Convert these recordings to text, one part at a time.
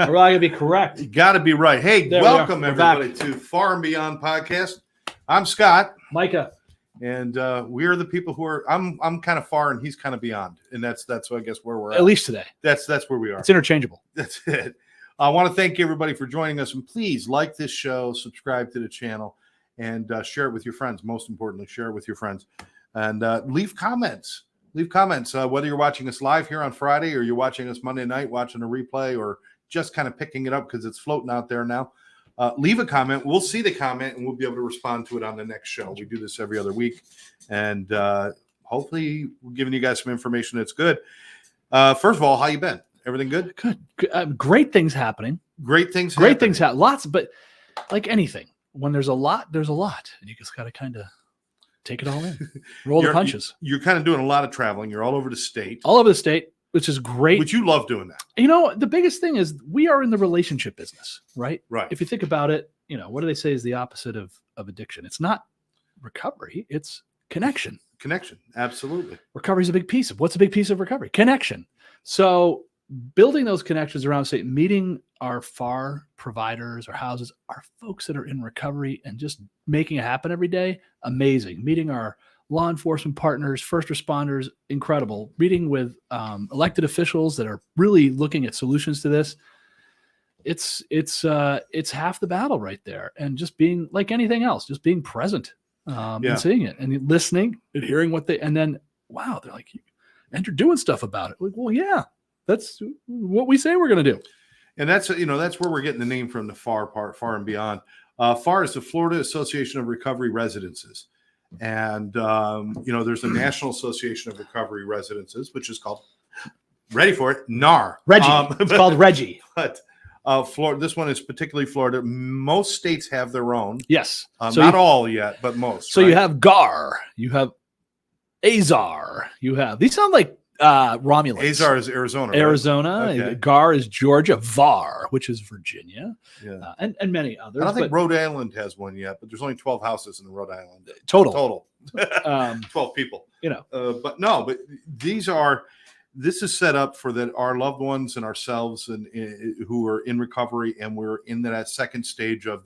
We're all going to be correct. You got to be right. Hey, welcome everybody to Farr Beyond Podcast. I'm Scott. Micah. And we're the people who are, I'm kind of far and he's kind of beyond. And that's I guess where we're at least today. That's where we are. It's interchangeable. That's it. I want to thank everybody for joining us. And please like this show, subscribe to the channel, and share it with your friends. Most importantly, share it with your friends. And leave comments. Leave comments, whether you're watching us live here on Friday or you're watching us Monday night, watching a replay, or just kind of picking it up because it's floating out there now. Leave a comment. We'll see the comment and we'll be able to respond to it on the next show. We do this every other week. And hopefully we're giving you guys some information that's good. First of all, how you been? Everything good? Good. Great things happening. Great things happen. Lots, but like anything, when there's a lot. And you just got to kind of take it all in. Roll the punches. You're kind of doing a lot of traveling. You're all over the state. Which is great. Which you love doing that. You know, the biggest thing is we are in the relationship business, right? Right. If you think about it, you know, what do they say is the opposite of addiction? It's not recovery, it's connection. Connection, absolutely. Recovery is a big piece of what's a big piece of recovery? Connection. So building those connections around, say, meeting our FAR providers, our houses, our folks that are in recovery and just making it happen every day, amazing. Meeting our law enforcement partners, first responders, incredible. Meeting with elected officials that are really looking at solutions to this. It's half the battle right there. And just being like anything else, just being present and seeing it and listening and hearing what and then, wow, they're like, and you're doing stuff about it. Like, well, yeah, that's what we say we're going to do. And that's where we're getting the name from, the FAR part, Farr and Beyond. FAR is the Florida Association of Recovery Residences. And, there's a National Association of Recovery Residences, which is called, ready for it, NAR. Reggie. It's called Reggie. But Florida, this one is particularly Florida. Most states have their own. Yes. Not all yet, but most. So you have GAR. You have Azar. These sound like Romulans. Azar is Arizona. Right? Arizona. Okay. GAR is Georgia. VAR, which is Virginia. Yeah. And many others. I don't think Rhode Island has one yet, but there's only 12 houses in Rhode Island. Total. 12 people. But this is set up for our loved ones and ourselves and who are in recovery, and we're in that second stage of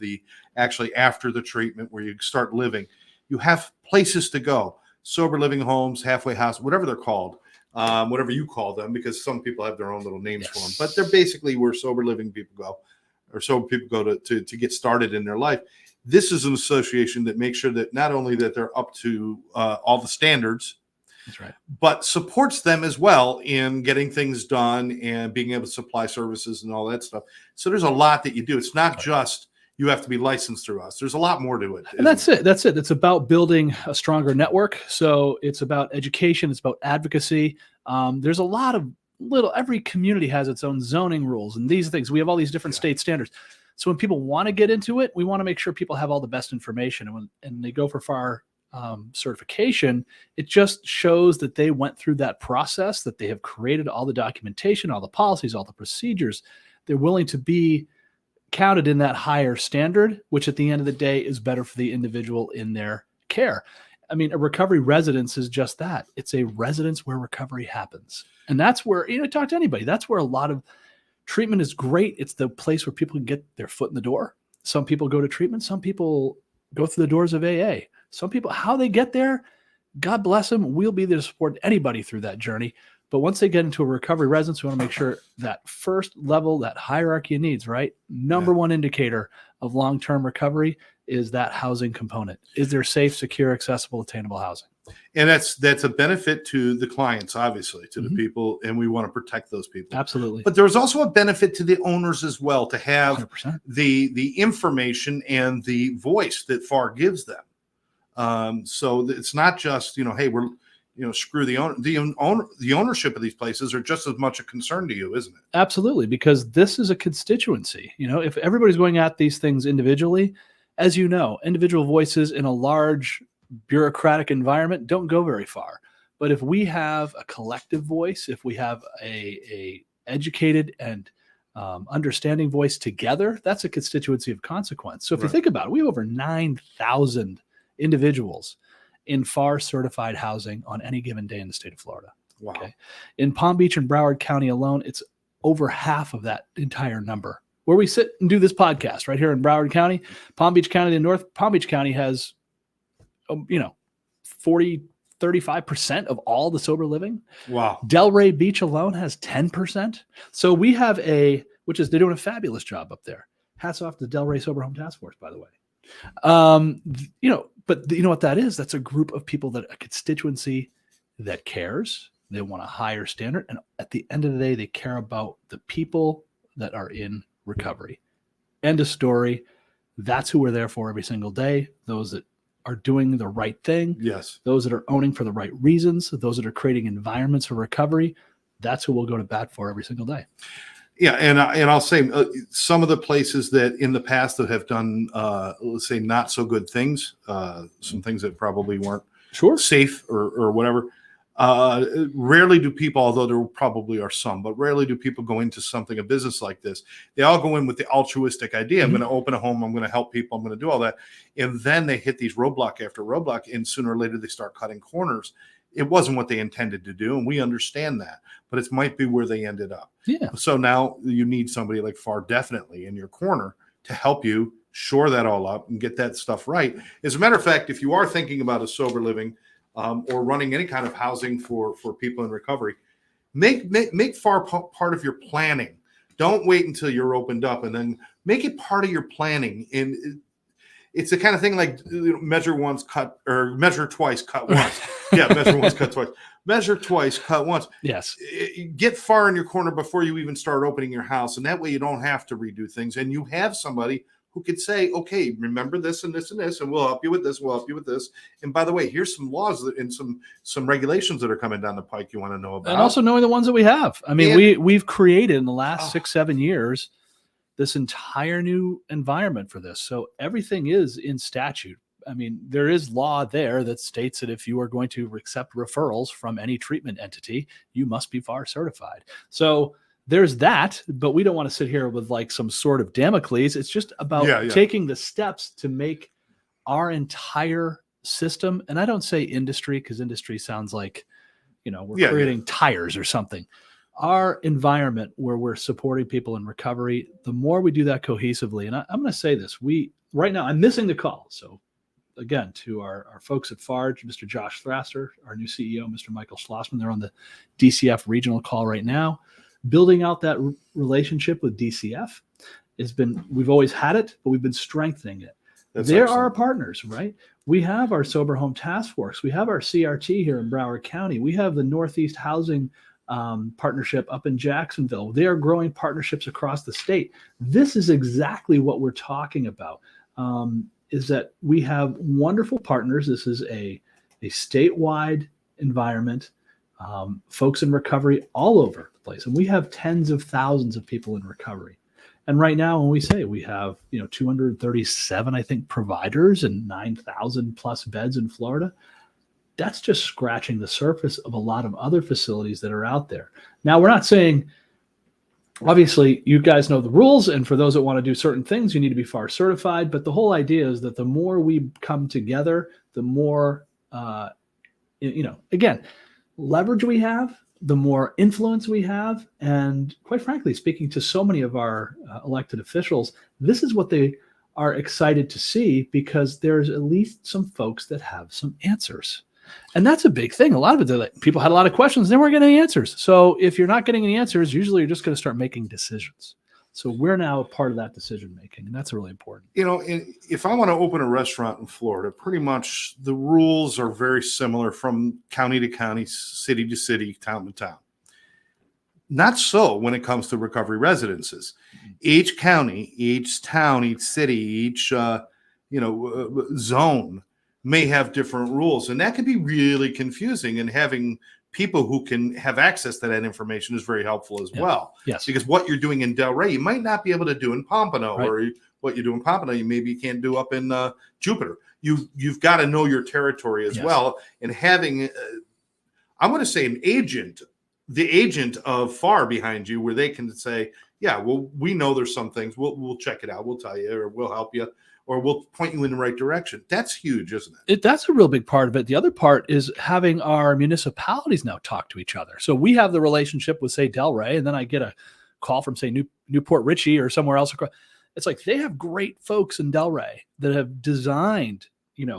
actually after the treatment where you start living. You have places to go, sober living homes, halfway house, whatever they're called. Whatever you call them, because some people have their own little names for them, but they're basically where sober living people go, or sober people go to get started in their life. This is an association that makes sure that not only that they're up to all the standards, that's right, but supports them as well in getting things done and being able to supply services and all that stuff. So there's a lot that you do. It's not just you have to be licensed through us. There's a lot more to it. And that's it. It's about building a stronger network. So it's about education. It's about advocacy. There's a lot of every community has its own zoning rules and these things. We have all these different state standards. So when people want to get into it, we want to make sure people have all the best information. And when they go for FAR certification, it just shows that they went through that process, that they have created all the documentation, all the policies, all the procedures. They're willing to be counted in that higher standard, which at the end of the day is better for the individual in their care. I mean, a recovery residence is just that. It's a residence where recovery happens. And that's where, talk to anybody. That's where a lot of treatment is great. It's the place where people can get their foot in the door. Some people go to treatment. Some people go through the doors of AA. Some people, how they get there, God bless them. We'll be there to support anybody through that journey. But once they get into a recovery residence, we want to make sure that first level, that hierarchy of needs, right? Number one indicator of long-term recovery is that housing component. Is there safe, secure, accessible, attainable housing? And that's a benefit to the clients, obviously, to the people, and we want to protect those people. Absolutely. But there's also a benefit to the owners as well to have 100%. the information and the voice that FAR gives them. So it's not just, hey, screw the owner. The ownership of these places are just as much a concern to you, isn't it? Absolutely, because this is a constituency. If everybody's going at these things individually, as you know, individual voices in a large bureaucratic environment don't go very far. But if we have a collective voice, if we have a educated and understanding voice together, that's a constituency of consequence. So if you think about it, we have over 9,000 individuals in Farr certified housing on any given day in the state of Florida. Wow. Okay? In Palm Beach and Broward County alone, it's over half of that entire number. Where we sit and do this podcast right here in Broward County, Palm Beach County, the North Palm Beach County has, 35% of all the sober living. Wow. Delray Beach alone has 10%. So we have they're doing a fabulous job up there. Hats off to the Delray Sober Home Task Force, by the way. But you know what that is? That's a group of people, a constituency that cares. They want a higher standard. And at the end of the day, they care about the people that are in recovery. End of story. That's who we're there for every single day. Those that are doing the right thing. Yes. Those that are owning for the right reasons. Those that are creating environments for recovery. That's who we'll go to bat for every single day. Yeah, and I'll say some of the places that in the past that have done, let's say, not so good things, some things that probably weren't safe or whatever. Rarely do people, although there probably are some, but rarely do people go into a business like this. They all go in with the altruistic idea. I'm going to open a home. I'm going to help people. I'm going to do all that. And then they hit these roadblock after roadblock, and sooner or later they start cutting corners. It wasn't what they intended to do, and we understand that, but it might be where they ended up. Yeah. So now you need somebody like Farr definitely in your corner to help you shore that all up and get that stuff right. As a matter of fact, if you are thinking about a sober living or running any kind of housing for people in recovery, make Farr part of your planning. Don't wait until you're opened up, and then make it part of your planning. And it's the kind of thing like measure once, cut, or measure twice, cut once. Yeah, measure once, cut twice. Measure twice, cut once. Yes. Get Farr in your corner before you even start opening your house, and that way you don't have to redo things, and you have somebody who could say, okay, remember this and this and this, and we'll help you with this, we'll help you with this. And by the way, here's some laws and some regulations that are coming down the pike you want to know about. And also knowing the ones that we have. I mean, we've created in the last 6-7 years this entire new environment for this. So everything is in statute. I mean, there is law there that states that if you are going to accept referrals from any treatment entity, you must be Farr certified. So there's that, but we don't want to sit here with like some sort of Damocles. It's just about taking the steps to make our entire system, and I don't say industry because industry sounds like, we're creating tires or something. Our environment where we're supporting people in recovery, the more we do that cohesively, and I'm going to say this, right now, I'm missing the call. So again, to our folks at Farr, Mr. Josh Thrasser, our new CEO, Mr. Michael Schlossman, they're on the DCF regional call right now. Building out that relationship with DCF we've always had it, but we've been strengthening it. They're excellent. Our partners, right? We have our Sober Home Task Force. We have our CRT here in Broward County. We have the Northeast Housing partnership up in Jacksonville. They are growing partnerships across the state. This is exactly what we're talking about, is that we have wonderful partners. This is a statewide environment, folks in recovery all over the place. And we have tens of thousands of people in recovery. And right now, when we say we have, 237, I think, providers and 9,000 plus beds in Florida, that's just scratching the surface of a lot of other facilities that are out there. Now, we're not saying, obviously, you guys know the rules. And for those that want to do certain things, you need to be Farr certified. But the whole idea is that the more we come together, the more, again, leverage we have, the more influence we have. And quite frankly, speaking to so many of our elected officials, this is what they are excited to see, because there's at least some folks that have some answers. And that's a big thing. A lot of it, people had a lot of questions. They weren't getting any answers. So if you're not getting any answers, usually you're just going to start making decisions. So we're now a part of that decision making, and that's really important. If I want to open a restaurant in Florida, pretty much the rules are very similar from county to county, city to city, town to town. Not so when it comes to recovery residences. Each county, each town, each city, each zone may have different rules, and that can be really confusing. And having people who can have access to that information is very helpful as well. Yes. Because what you're doing in Delray, you might not be able to do in Pompano, Right. or what you do in Pompano, you maybe can't do up in Jupiter. You've got to know your territory as well. And having, I want to say, the agent of Farr behind you, where they can say, yeah, well, we know there's some things. We'll check it out. We'll tell you, or we'll help you, or we'll point you in the right direction. That's huge, isn't it? That's a real big part of it. The other part is having our municipalities now talk to each other. So we have the relationship with, say, Delray, and then I get a call from, say, Newport Richey or somewhere else across. It's like they have great folks in Delray that have designed,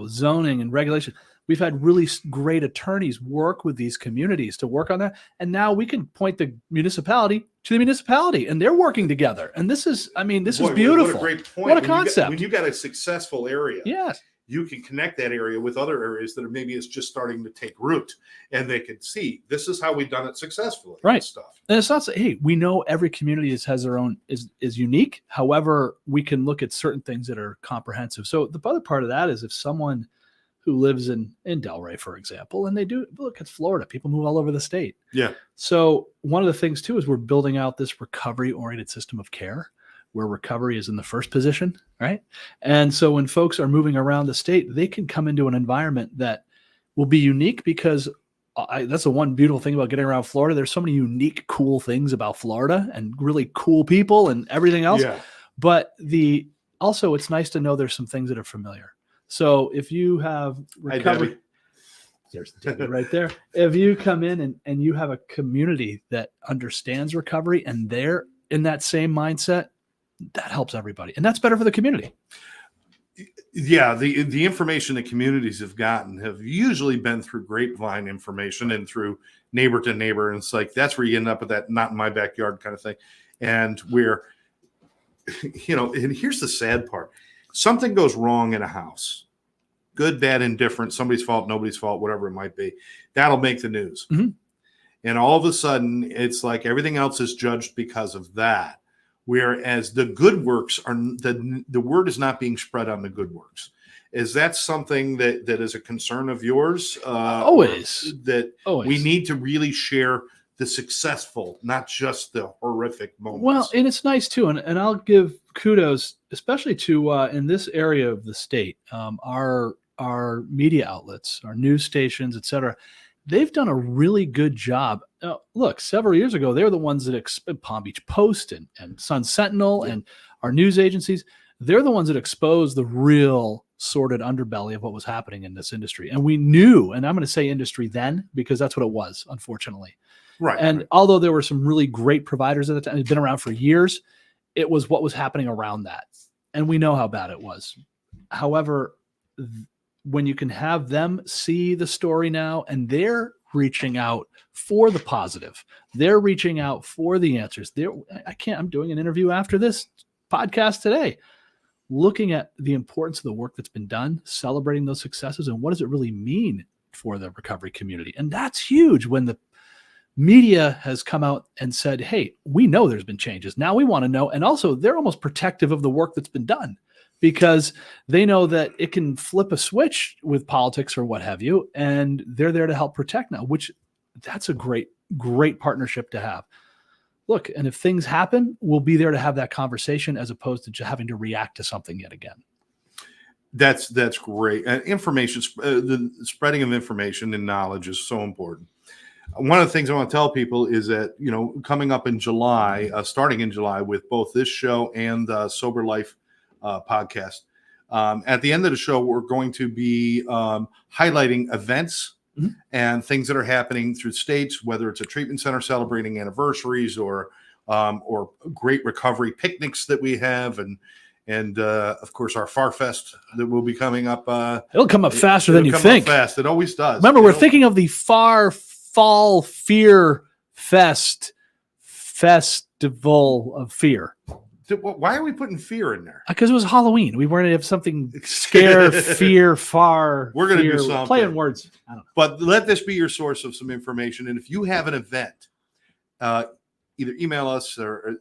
zoning and regulation. We've had really great attorneys work with these communities to work on that. And now we can point the municipality to the municipality, and they're working together. And this is beautiful. What a great point. What a concept. When you got a successful area, yes, you can connect that area with other areas that are maybe it's just starting to take root, and they can see this is how we've done it successfully. Right. And stuff. And it's not say, hey, we know every community has their own is unique. However, we can look at certain things that are comprehensive. So the other part of that is if someone who lives in Delray, for example, and they do look at Florida, people move all over the state. Yeah. So one of the things too is we're building out this recovery-oriented system of care where recovery is in the first position, right? And so when folks are moving around the state, they can come into an environment that will be unique because that's the one beautiful thing about getting around Florida. There's so many unique, cool things about Florida and really cool people and everything else. Yeah. But also it's nice to know there's some things that are familiar. So if you have recovery, there's Debbie right there. If you come in and you have a community that understands recovery and they're in that same mindset, that helps everybody. And that's better for the community. Yeah, the information that communities have gotten have usually been through grapevine information and through neighbor to neighbor. And it's like, that's where you end up with that not in my backyard kind of thing. And and here's the sad part. Something goes wrong in a house, good, bad, indifferent, somebody's fault, nobody's fault, whatever it might be. That'll make the news. Mm-hmm. And all of a sudden, it's like everything else is judged because of that. Whereas the good works are the word is not being spread on the good works. Is that something that is a concern of yours? Always. We need to really share the successful, not just the horrific moments. Well, and it's nice too. And I'll give kudos, especially to in this area of the state, our media outlets, our news stations, et cetera. They've done a really good job. Look, several years ago, they were the ones that Palm Beach Post and Sun Sentinel and our news agencies. They're the ones that exposed the real sordid underbelly of what was happening in this industry. And we knew, and I'm going to say industry then, because that's what it was, unfortunately. Right. And although there were some really great providers at the time, it's been around for years, it was what was happening around that. And we know how bad it was. However, when you can have them see the story now and they're reaching out for the positive, they're reaching out for the answers. I'm doing an interview after this podcast today, looking at the importance of the work that's been done, celebrating those successes, and what does it really mean for the recovery community. And that's huge when the media has come out and said, hey, we know there's been changes. Now we want to know. And also they're almost protective of the work that's been done because they know that it can flip a switch with politics or what have you. And they're there to help protect now, which that's a great, great partnership to have. Look, and if things happen, we'll be there to have that conversation as opposed to just having to react to something yet again. That's great. Information, the spreading of information and knowledge is so important. One of the things I want to tell people is that, coming up in July, starting in July with both this show and the Sober Life podcast, at the end of the show, we're going to be highlighting events and things that are happening through states, whether it's a treatment center celebrating anniversaries or great recovery picnics that we have. And of course, our Farr Fest that will be coming up. It'll come up faster than you think. Fast. It always does. Remember, we're thinking of the Farr Fall Fear Festival of Fear. Why are we putting fear in there? Because it was Halloween. We wanted to have something scare, fear, far. We're going to do something. Play on words. I don't know. But let this be your source of some information. And if you have an event, either email us or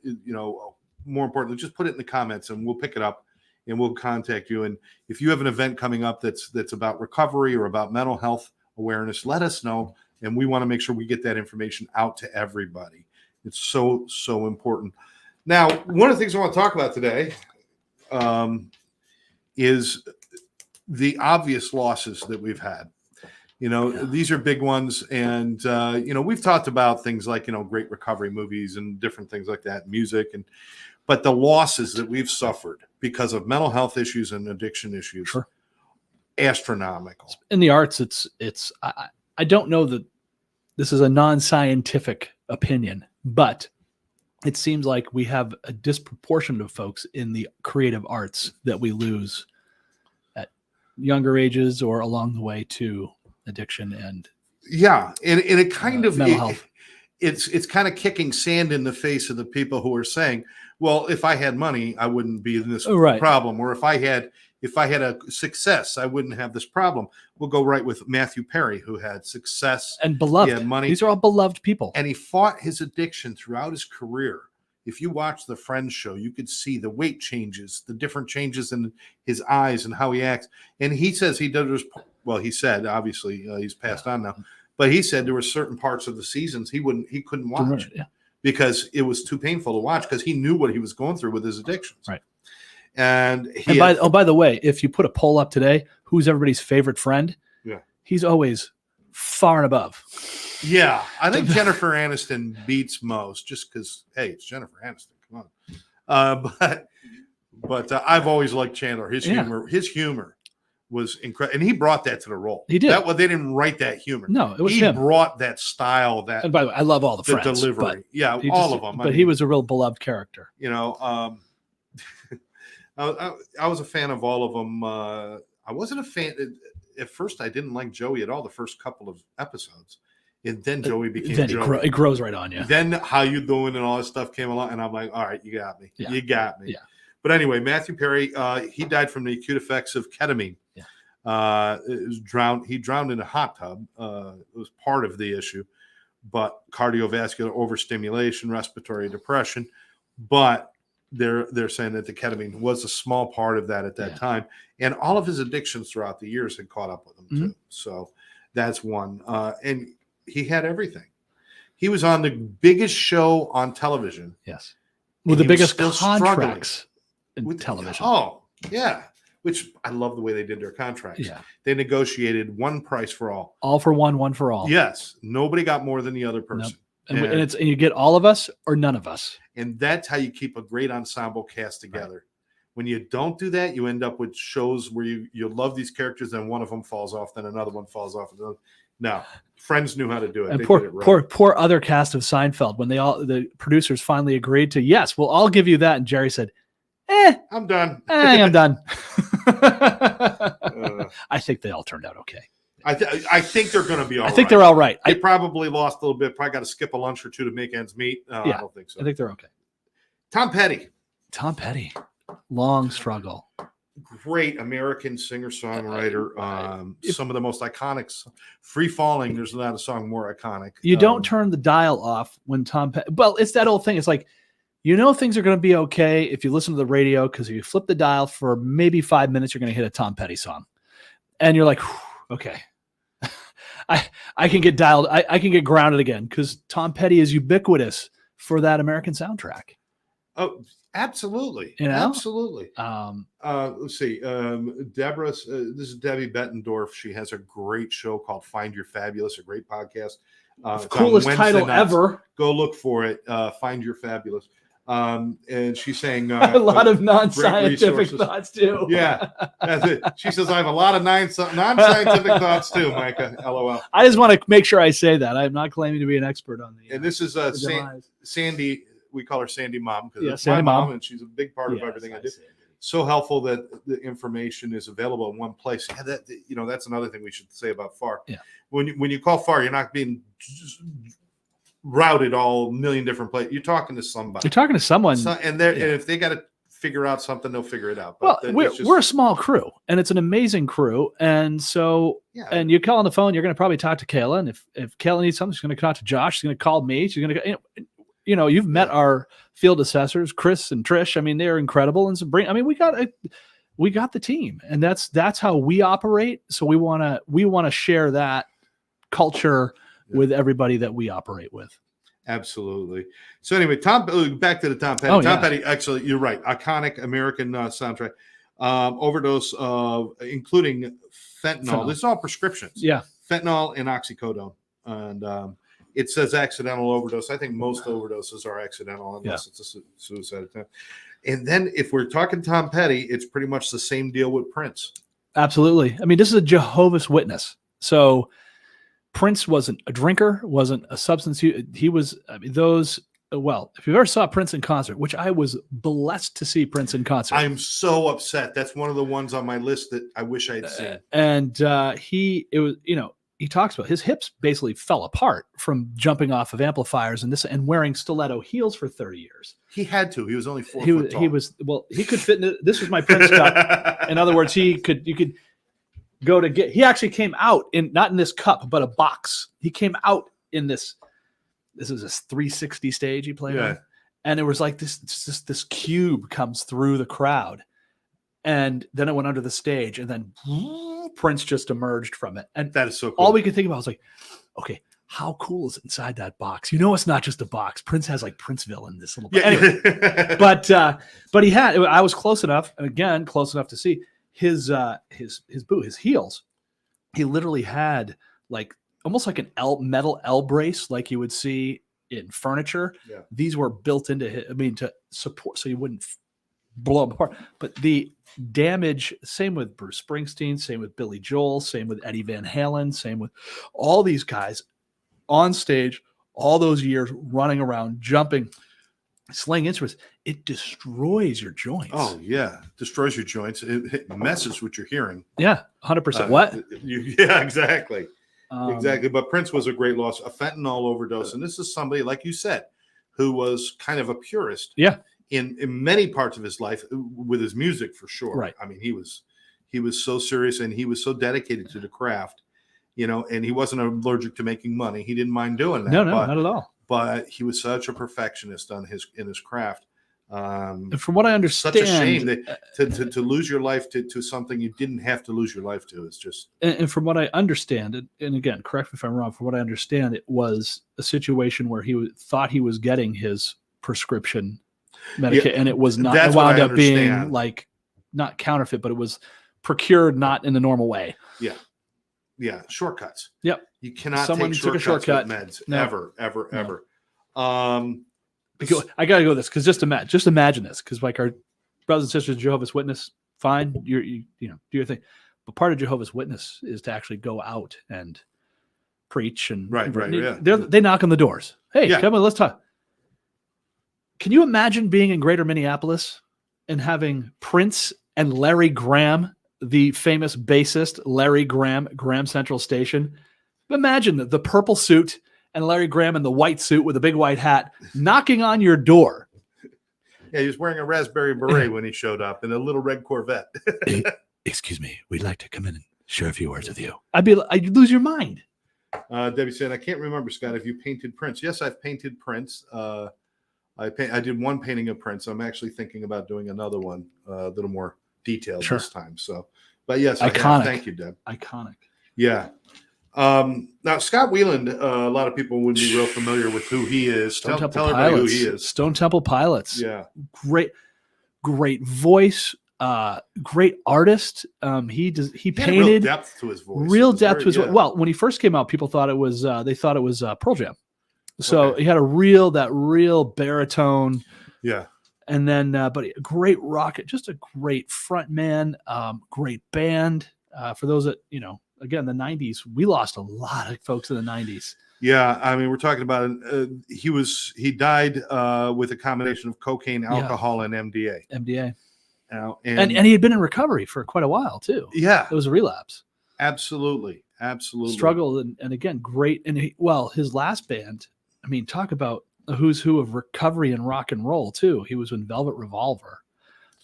more importantly, just put it in the comments and we'll pick it up and we'll contact you. And if you have an event coming up that's about recovery or about mental health awareness, let us know. And we want to make sure we get that information out to everybody. It's so, so important. Now, one of the things I want to talk about today is the obvious losses that we've had. These are big ones. And, we've talked about things like, great recovery movies and different things like that, music. But the losses that we've suffered because of mental health issues and addiction issues, sure, astronomical. In the arts, I don't know that this is a non-scientific opinion, but it seems like we have a disproportion of folks in the creative arts that we lose at younger ages or along the way to addiction and it kind of mental health. It's kind of kicking sand in the face of the people who are saying, well, if I had money, I wouldn't be in this problem, or if I had a success, I wouldn't have this problem. We'll go right with Matthew Perry, who had success and beloved. He had money. These are all beloved people, and he fought his addiction throughout his career. If you watch the Friends show, you could see the weight changes, the different changes in his eyes and how he acts. And he says he does. Well, he said, obviously, he's passed on now, but he said there were certain parts of the seasons he couldn't watch because it was too painful to watch because he knew what he was going through with his addictions. Right. And by the way, if you put a poll up today, who's everybody's favorite friend? Yeah. He's always far and above. Yeah. I think Jennifer Aniston beats most just because, hey, it's Jennifer Aniston. Come on. But I've always liked Chandler. His humor was incredible. And he brought that to the role. He did. They didn't write that humor. No, it was he him. He brought that style. And by the way, I love all the friends. Delivery. All of them. But he was a real beloved character. I was a fan of all of them. I wasn't a fan. At first, I didn't like Joey at all the first couple of episodes. And then Joey became Joey. It grows right on you. Then How You Doing and all this stuff came along. And I'm like, all right, you got me. Yeah. You got me. Yeah. But anyway, Matthew Perry, he died from the acute effects of ketamine. Yeah. He drowned in a hot tub. It was part of the issue. But cardiovascular overstimulation, respiratory depression. But they're saying that the ketamine was a small part of that at that time, and all of his addictions throughout the years had caught up with him too. So that's one. And he had everything. He was on the biggest show on television. Yes, with the biggest contracts in television. Oh yeah, which I love the way they did their contracts. Yeah, they negotiated one price for all for one for all. Yes, nobody got more than the other person. Nope. And you get all of us or none of us. And that's how you keep a great ensemble cast together. Right. When you don't do that, you end up with shows where you love these characters, and one of them falls off, then another one falls off. No, Friends knew how to do it. And poor other cast of Seinfeld, when the producers finally agreed to, yes, we'll all give you that. And Jerry said, I'm done. I'm done. I think they all turned out okay. I think they're going to be all right. I think they're all right. They probably lost a little bit. Probably got to skip a lunch or two to make ends meet. I don't think so. I think they're okay. Tom Petty. Long struggle. Great American singer-songwriter. Some of the most iconic. Free Falling, there's not a song more iconic. You don't turn the dial off when Tom Petty. Well, it's that old thing. It's like, things are going to be okay if you listen to the radio, because if you flip the dial for maybe 5 minutes, you're going to hit a Tom Petty song. And you're like, okay. I can get dialed. I can get grounded again, because Tom Petty is ubiquitous for that American soundtrack. Oh, absolutely. Absolutely. Let's see. Deborah, this is Debbie Bettendorf. She has a great show called Find Your Fabulous, a great podcast. Coolest title ever. Go look for it. Find Your Fabulous. And she's saying a lot of non-scientific thoughts too. Yeah, that's it. She says I have a lot of non-scientific thoughts too, Micah. LOL. I just want to make sure I say that I'm not claiming to be an expert on the. And this is Sandy. We call her Sandy Mom because it's Sandy my mom, and she's a big part of everything I do. Sandy. So helpful that the information is available in one place. Yeah, that's another thing we should say about Farr. Yeah. When you call Farr, you're not being routed all a million different places. You're talking to somebody. You're talking to someone, and if they got to figure out something, they'll figure it out. But we're a small crew, and it's an amazing crew. And so, and you call on the phone, you're going to probably talk to Kayla, and if Kayla needs something, she's going to talk to Josh. She's going to call me. She's going to, you've met our field assessors, Chris and Trish. I mean, they're incredible. And we got we got the team, and that's how we operate. So we want to share that culture with everybody that we operate with. Absolutely. So anyway, back to the Tom Petty. Tom Petty, actually, you're right. Iconic American soundtrack. Overdose, including fentanyl. This is all prescriptions. Yeah. Fentanyl and oxycodone. And it says accidental overdose. I think most overdoses are accidental unless it's a suicide attempt. And then if we're talking Tom Petty, it's pretty much the same deal with Prince. Absolutely. I mean, this is a Jehovah's Witness. So Prince wasn't a drinker, wasn't a substance use. He was, I mean, if you ever saw Prince in concert, which I was blessed to see Prince in concert. I'm so upset. That's one of the ones on my list that I wish I'd seen. And he talks about his hips basically fell apart from jumping off of amplifiers and wearing stiletto heels for 30 years. He had to. He was only 4 foot tall. He could fit in. This was my Prince cup. In other words, you could go to get. He actually came out not in this cup, but a box. He came out in this. This was a 360 stage he played on, and it was like this cube comes through the crowd, and then it went under the stage, and then Prince just emerged from it. And that is so cool. All we could think about was like, okay, how cool is inside that box? It's not just a box. Prince has like Princeville in this little box. Anyway, but I was close enough to see his heels. He literally had like almost like an metal L brace like you would see in furniture. Yeah. These were built into to support so you wouldn't blow them apart. But the damage, same with Bruce Springsteen, same with Billy Joel, same with Eddie Van Halen, same with all these guys on stage, all those years running around, jumping, slaying instruments. It destroys your joints. Oh, yeah. Destroys your joints. It messes with your hearing. Yeah, 100%. What? Yeah, exactly. Exactly. But Prince was a great loss, a fentanyl overdose. And this is somebody, like you said, who was kind of a purist. Yeah. In many parts of his life with his music, for sure. Right. I mean, he was so serious and he was so dedicated to the craft, and he wasn't allergic to making money. He didn't mind doing that. No, not at all. But he was such a perfectionist in his craft. And from what I understand, such a shame that to lose your life to something you didn't have to lose your life to. It's just. And from what I understand, and again, correct me if I'm wrong. From what I understand, it was a situation where he thought he was getting his prescription medication, and it was not. It wound up being like not counterfeit, but it was procured not in the normal way. Yeah, shortcuts. Yep, you cannot. Someone take took a shortcut. With meds No. ever. Because I got to go this because just imagine this because like our brothers and sisters, Jehovah's Witness, fine, you do your thing, but part of Jehovah's Witness is to actually go out and preach and right. Yeah. They knock on the doors. Hey, come on, let's talk. Can you imagine being in Greater Minneapolis and having Prince and Larry Graham, the famous bassist Larry Graham, Graham Central Station? Imagine the purple suit and Larry Graham in the white suit with a big white hat knocking on your door. Yeah, he was wearing a raspberry beret when he showed up in a little red Corvette. Hey, excuse me, we'd like to come in and share a few words with you. I'd lose your mind. Debbie said, I can't remember, Scott, if you painted Prince. Yes, I've painted Prince. I did one painting of Prince. I'm actually thinking about doing another one, a little more detailed this time. So, but yes, iconic. Thank you, Deb. Iconic. Yeah. Now Scott Weiland, a lot of people wouldn't be real familiar with who he is. Tell everybody who he is. Stone Temple Pilots. Yeah. Great voice. Great artist. He painted real depth to his voice. Well, when he first came out, people thought it was Pearl Jam. So he had that real baritone. Yeah. And then, but a great rocket, just a great front man, great band. For those that, again, the 90s, we lost a lot of folks in the 90s. Yeah. I mean, we're talking about, he died with a combination of cocaine, alcohol, and MDA. And he had been in recovery for quite a while too. Yeah. It was a relapse. Absolutely. Struggle. And again, great. And his last band, I mean, talk about a who's who of recovery and rock and roll too. He was in Velvet Revolver,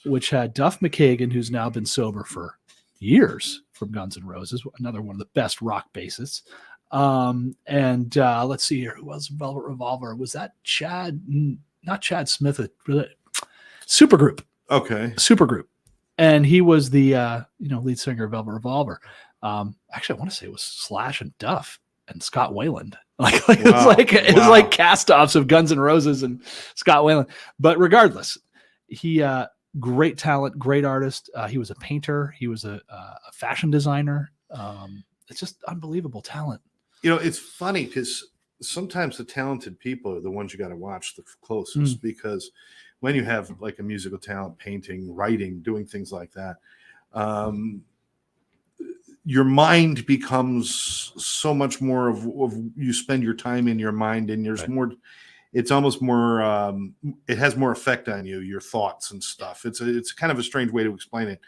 which had Duff McKagan, who's now been sober for years from Guns N' Roses, another one of the best rock bassists. Let's see here. Who was Velvet Revolver? Was that Chad? Not Chad Smith. Supergroup. Okay. Supergroup. And he was the lead singer of Velvet Revolver. Actually, I want to say it was Slash and Duff and Scott Weiland. It was like cast-offs of Guns N' Roses and Scott Weiland. But regardless, he great talent, great artist. He was a painter. He was a fashion designer. It's just unbelievable talent. It's funny because sometimes the talented people are the ones you got to watch the closest, because when you have like a musical talent, painting, writing, doing things like that, your mind becomes so much more of you spend your time in your mind, and there's more. It's almost more. It has more effect on you, your thoughts and stuff. It's kind of a strange way to explain it,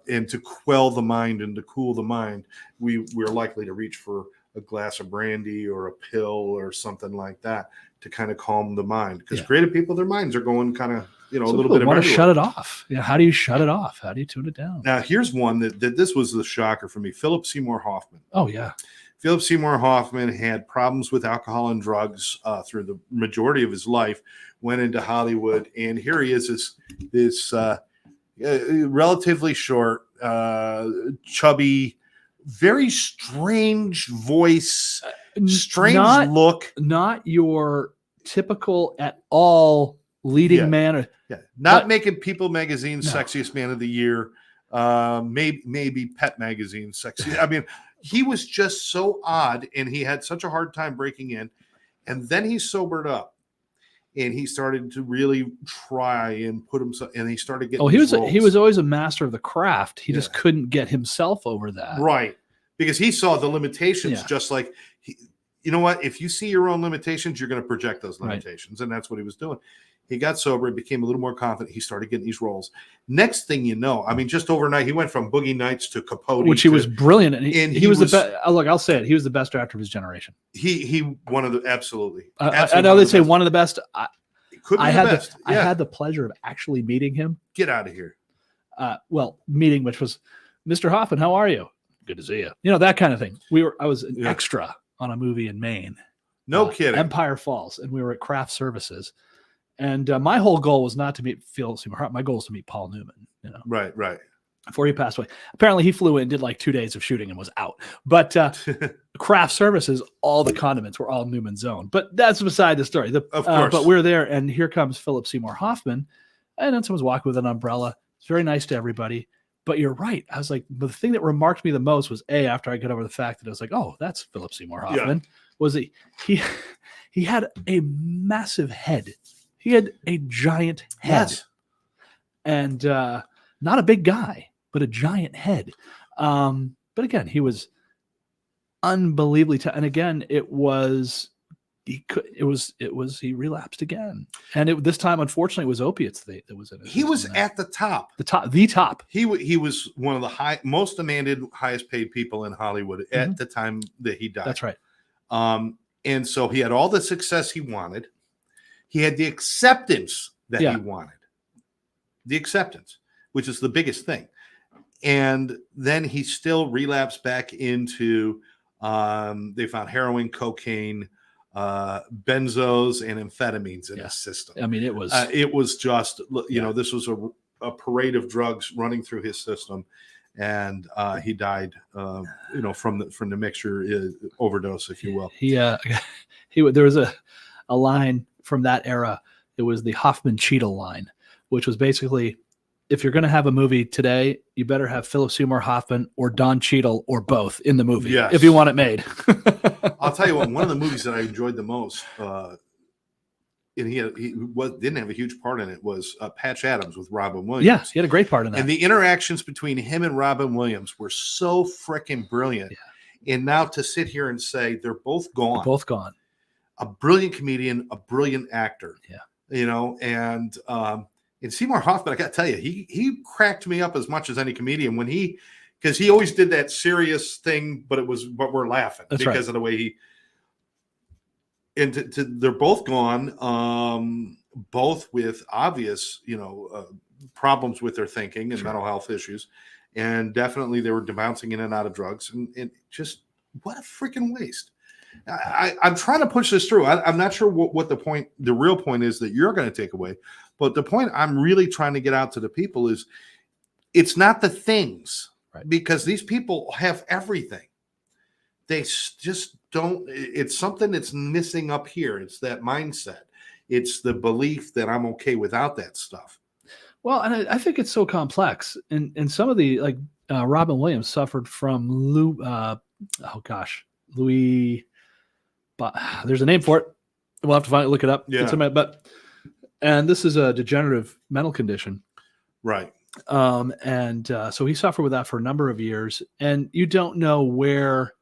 and to quell the mind and to cool the mind, we're likely to reach for a glass of brandy or a pill or something like that to kind of calm the mind. Because creative people, their minds are going kind of a little bit. Want to shut it off? Yeah. How do you shut it off? How do you tune it down? Now, here's one that this was the shocker for me. Philip Seymour Hoffman. Oh yeah. Philip Seymour Hoffman had problems with alcohol and drugs through the majority of his life, went into Hollywood, and here he is, this relatively short, chubby, very strange voice, strange look. Not your typical at all leading man. Not making People Magazine Sexiest Man of the Year, maybe Pet Magazine Sexy. I mean, he was just so odd, and he had such a hard time breaking in. And then he sobered up, and he started to really try and put himself. And he started getting. He was always a master of the craft. He just couldn't get himself over that, right? Because he saw the limitations, just like you know what? If you see your own limitations, you're going to project those limitations, and that's what he was doing. He got sober and became a little more confident. He started getting these roles. Next thing you know, I mean, just overnight, he went from Boogie Nights to Capote, which he was brilliant. And he was the best. Look, I'll say it. He was the best actor of his generation. He one of the absolutely. I know they say one of the best. I had the pleasure of actually meeting him. Get out of here. Meeting, which was, Mr. Hoffman, how are you? Good to see you. You know, that kind of thing. I was an extra on a movie in Maine. No kidding. Empire Falls, and we were at Craft Services. And my whole goal was not to meet Phil Seymour Hoffman. My goal was to meet Paul Newman. Right. Before he passed away. Apparently, he flew in, did like 2 days of shooting, and was out. But Craft Services, all the condiments were all Newman's own. But that's beside the story. Of course. But we're there, and here comes Philip Seymour Hoffman, and then someone's walking with an umbrella. It's very nice to everybody. But you're right. I was like, the thing that remarked me the most was after I got over the fact that I was like, oh, that's Philip Seymour Hoffman. Was he had a massive head. He had a giant head, and not a big guy, but a giant head. But again, he was unbelievably and again, he relapsed again, and this time, unfortunately, it was opiates that was in it. He was at the top. The top. He was one of the most demanded, highest paid people in Hollywood at the time that he died. That's right. And so he had all the success he wanted. He had the acceptance that he wanted. The acceptance, which is the biggest thing. And then he still relapsed back into, they found heroin, cocaine, benzos, and amphetamines in his system. I mean, it was just, this was a parade of drugs running through his system. And he died, from the mixture overdose, if you will. There was a line from that era. It was the Hoffman Cheadle line, which was basically, if you're going to have a movie today, you better have Philip Seymour Hoffman or Don Cheadle or both in the movie if you want it made. I'll tell you what, one of the movies that I enjoyed the most, and he didn't have a huge part in it, was Patch Adams with Robin Williams. Yeah, he had a great part in that. And the interactions between him and Robin Williams were so freaking brilliant. Yeah. And now to sit here and say they're both gone. A brilliant comedian, a brilliant actor. Yeah. And Seymour Hoffman, I got to tell you, he cracked me up as much as any comedian because he always did that serious thing, but we're laughing because of the way he. And they're both gone, both with obvious, problems with their thinking and mental health issues, and definitely they were bouncing in and out of drugs, and just what a freaking waste. I'm trying to push this through. I'm not sure what the real point is that you're going to take away, but the point I'm really trying to get out to the people is it's not the things, right? Because these people have everything. They just don't. It's something that's missing up here. It's that mindset. It's the belief that I'm okay without that stuff. Well, and I think it's so complex. And some of the, like, Robin Williams suffered from Louis. But there's a name for it. We'll have to look it up. Yeah. And this is a degenerative mental condition. Right. So he suffered with that for a number of years, and you don't know where,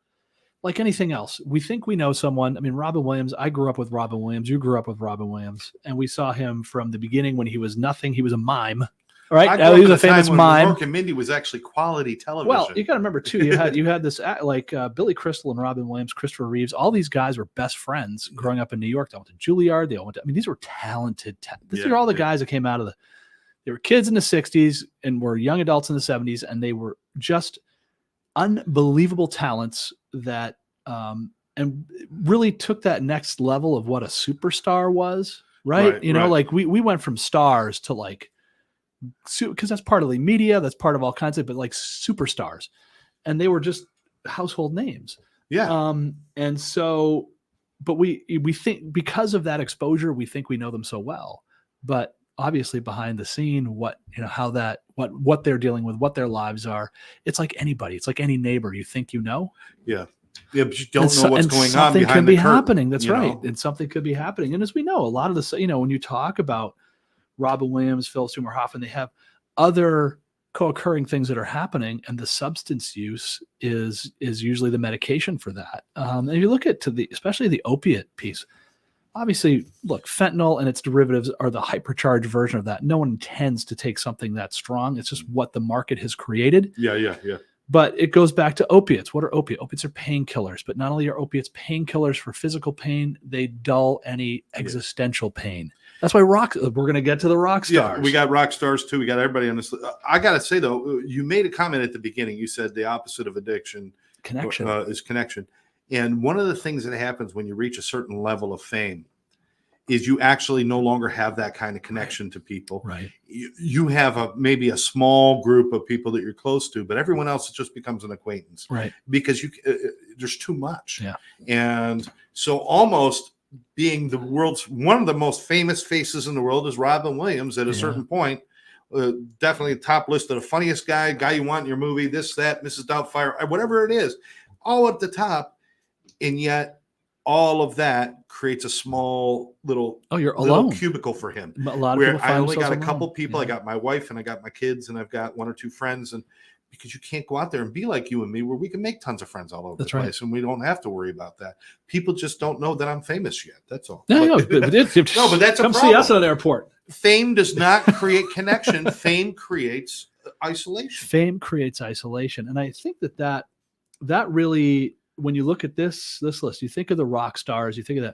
like anything else, we think we know someone. I mean, Robin Williams, I grew up with Robin Williams. You grew up with Robin Williams, and we saw him from the beginning when he was nothing. He was a mime, right? He was a famous mime. Mork and Mindy was actually quality television. Well, you got to remember too, you had this, like, Billy Crystal and Robin Williams, Christopher Reeves. All these guys were best friends growing up in New York. They went to Juilliard. These were talented. These are all the guys that came out of they were kids in the 60s and were young adults in the 70s, and they were just unbelievable talents that and really took that next level of what a superstar was, right? Like we went from stars to, like, because that's part of the media, that's part of all kinds of, but like superstars, and they were just household names. Yeah. And so, but we think because of that exposure, we think we know them so well, but obviously behind the scene, what they're dealing with, what their lives are, it's like anybody. It's like any neighbor you think you know. Yeah. Yeah, but you don't know what's going on. Something behind could be the curtain, happening. That's right. And something could be happening. And as we know, a lot of this, when you talk about Robin Williams, Phil Seymour Hoffman, they have other co-occurring things that are happening, and the substance use is usually the medication for that. And if you look at especially the opiate piece, obviously, look, fentanyl and its derivatives are the hypercharged version of that. No one intends to take something that strong. It's just what the market has created. Yeah. But it goes back to opiates. What are opiates? Opiates are painkillers, but not only are opiates painkillers for physical pain, they dull any existential pain. That's why we're going to get to the rock stars. Yeah, we got rock stars too. We got everybody on this. I got to say though, you made a comment at the beginning. You said the opposite of addiction is connection. And one of the things that happens when you reach a certain level of fame is you actually no longer have that kind of connection to people. Right. You have maybe a small group of people that you're close to, but everyone else just becomes an acquaintance. Right. Because there's too much. Yeah. And so almost being one of the most famous faces in the world is Robin Williams at a certain point. Definitely top list of the funniest guy you want in your movie, this, that, Mrs. Doubtfire, whatever it is, all at the top. And yet all of that creates a small little cubicle for him. A lot of where people I only got a alone. couple people. Yeah. I got my wife and I got my kids and I've got one or two friends, and because you can't go out there and be like you and me where we can make tons of friends all over the place and we don't have to worry about that. People just don't know that I'm famous yet. That's all. No, but that's a problem. See us at an airport. Fame does not create connection. Fame creates isolation. Fame creates isolation. And I think that really, when you look at this list, you think of the rock stars, you think of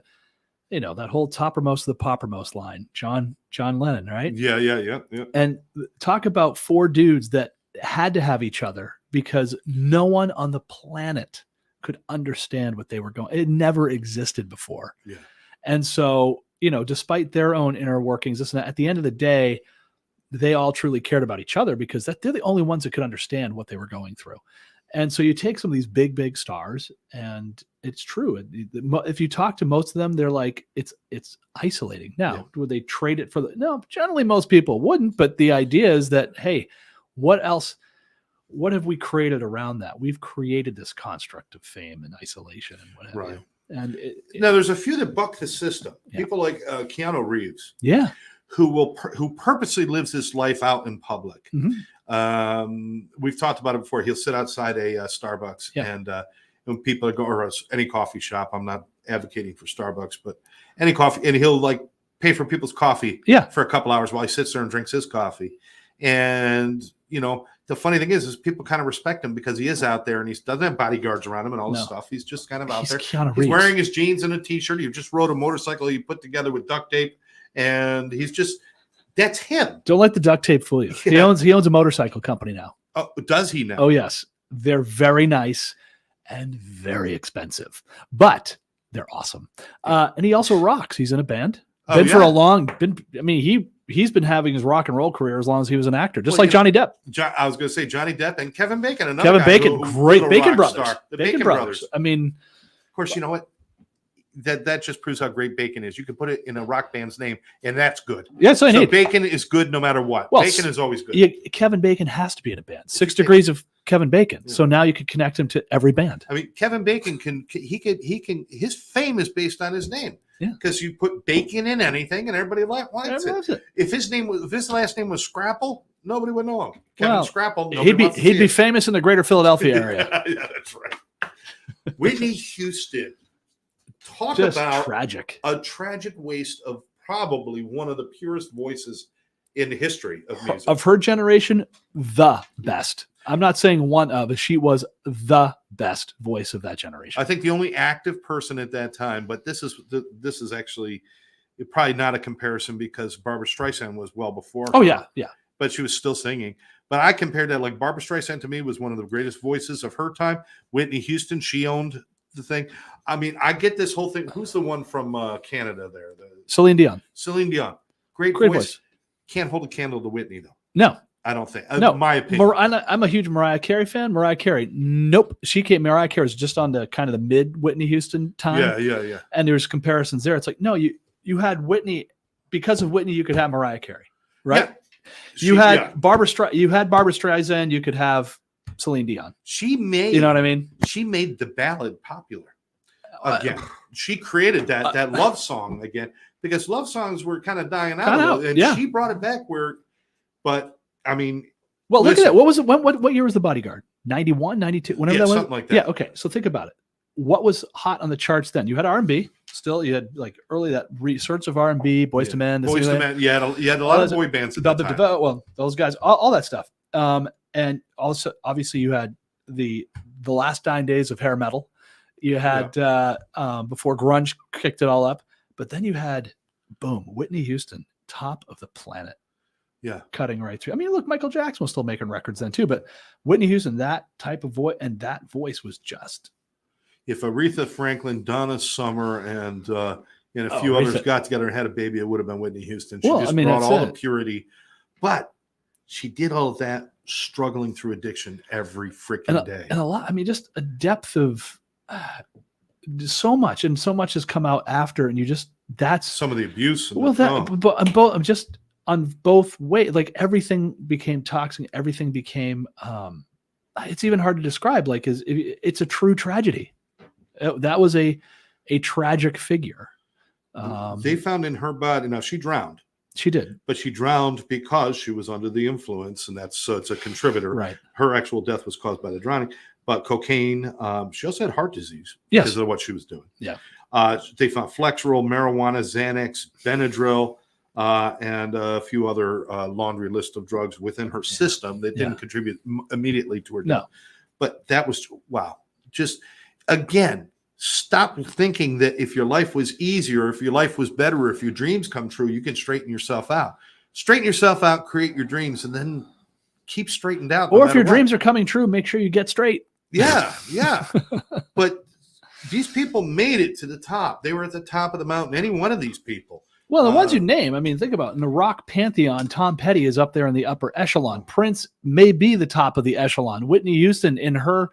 that, that whole toppermost of the poppermost line, John Lennon, right? Yeah. And talk about four dudes that had to have each other because no one on the planet could understand what they were going. It never existed before. Yeah. And so, despite their own inner workings, this and that, at the end of the day, they all truly cared about each other because they're the only ones that could understand what they were going through. And so you take some of these big stars, and it's true. If you talk to most of them, they're like, it's isolating. Now, would they trade it for no, generally most people wouldn't. But the idea is that, hey, what else? What have we created around that? We've created this construct of fame and isolation and what have you. And now there's a few that buck the system. Yeah. People like Keanu Reeves. Yeah. Who purposely lives his life out in public. Mm-hmm. We've talked about it before. He'll sit outside a Starbucks and when people go or any coffee shop. I'm not advocating for Starbucks, but any coffee, and he'll like pay for people's coffee for a couple hours while he sits there and drinks his coffee. And the funny thing is people kind of respect him because he is out there and he doesn't have bodyguards around him and all this stuff. He's just kind of out there. He's wearing his jeans and a t-shirt. He just rode a motorcycle he put together with duct tape. And that's him. Don't let the duct tape fool you. Yeah. He owns a motorcycle company now. Oh, does he now? Oh, yes. They're very nice and very expensive, but they're awesome. And he also rocks. He's in a band. For a long, he's been having his rock and roll career as long as he was an actor, just like Johnny Depp. I was going to say Johnny Depp and Kevin Bacon. Great Bacon brothers. The Bacon brothers. I mean, of course, you know what? That just proves how great Bacon is. You can put it in a rock band's name, and that's good. Yeah, so Bacon is good no matter what. Well, Bacon is always good. Kevin Bacon has to be in a band. 6 Degrees of Kevin Bacon. Yeah. So now you could connect him to every band. I mean, Kevin Bacon can his fame is based on his name. Yeah, because you put bacon in anything, and everybody likes it. If his last name was Scrapple, nobody would know him. Kevin Scrapple. He'd be famous in the greater Philadelphia area. Yeah, that's right. Whitney Houston. Talk just about a tragic waste of probably one of the purest voices in the history of music. Of her generation, the best. I'm not saying one of, but she was the best voice of that generation. I think the only active person at that time, but this is actually probably not a comparison because Barbra Streisand was well before her. Oh, yeah. But she was still singing. But I compared that, like Barbra Streisand to me was one of the greatest voices of her time. Whitney Houston, she owned the thing. I mean, I get this whole thing. Who's the one from Canada there? Celine Dion. Celine Dion. Great voice. Can't hold a candle to Whitney, though. No. I don't think. No. My opinion. I'm a huge Mariah Carey fan. Mariah Carey. Nope. Mariah Carey was just on the kind of the mid Whitney Houston time. Yeah. And there's comparisons there. It's like, no, you had Whitney. Because of Whitney, you could have Mariah Carey, right? Yeah. You had Barbra Streisand. You could have Celine Dion. She made, you know what I mean? She made the ballad popular again. She created that love song again because love songs were kind of dying out. And she brought it back but I mean, well, look at that. What was it? What year was The Bodyguard? 91, 92, whenever that was? Something like that. Yeah. Okay. So think about it. What was hot on the charts then? You had R&B still. You had like early that research of R&B, Boyz II Men. Boyz II Men. You had a lot of boy bands at that time. Well, those guys, all that stuff. And also, obviously, you had the last 9 days of hair metal. You had before grunge kicked it all up. But then you had, boom, Whitney Houston, top of the planet. Yeah, cutting right through. I mean, look, Michael Jackson was still making records then too, but Whitney Houston, that type of voice, and that voice was just. If Aretha Franklin, Donna Summer, and a few others got together and had a baby, it would have been Whitney Houston. She brought all the purity, but she did all of that struggling through addiction every freaking day. And a lot. I mean, just a depth of so much has come out after, and that's some of the abuse. But just. On both ways, like everything became toxic. Everything became. It's even hard to describe. Like, it's a true tragedy. That was a tragic figure. They found in her body. Now she drowned. She did, but she drowned because she was under the influence, and it's a contributor. Right. Her actual death was caused by the drowning, but cocaine. She also had heart disease because of what she was doing. Yeah. They found Flexeril, marijuana, Xanax, Benadryl. And a few other laundry list of drugs within her system that didn't contribute immediately to her death. No. But that was, wow. Just, again, stop thinking that if your life was easier, if your life was better, if your dreams come true, you can straighten yourself out. Straighten yourself out, create your dreams, and then keep straightened out. Or if your dreams are coming true, make sure you get straight. Yeah. But these people made it to the top. They were at the top of the mountain. Any one of these people. Well, the ones you name, I mean, think about it. In the rock pantheon, Tom Petty is up there in the upper echelon. Prince may be the top of the echelon. Whitney Houston, in her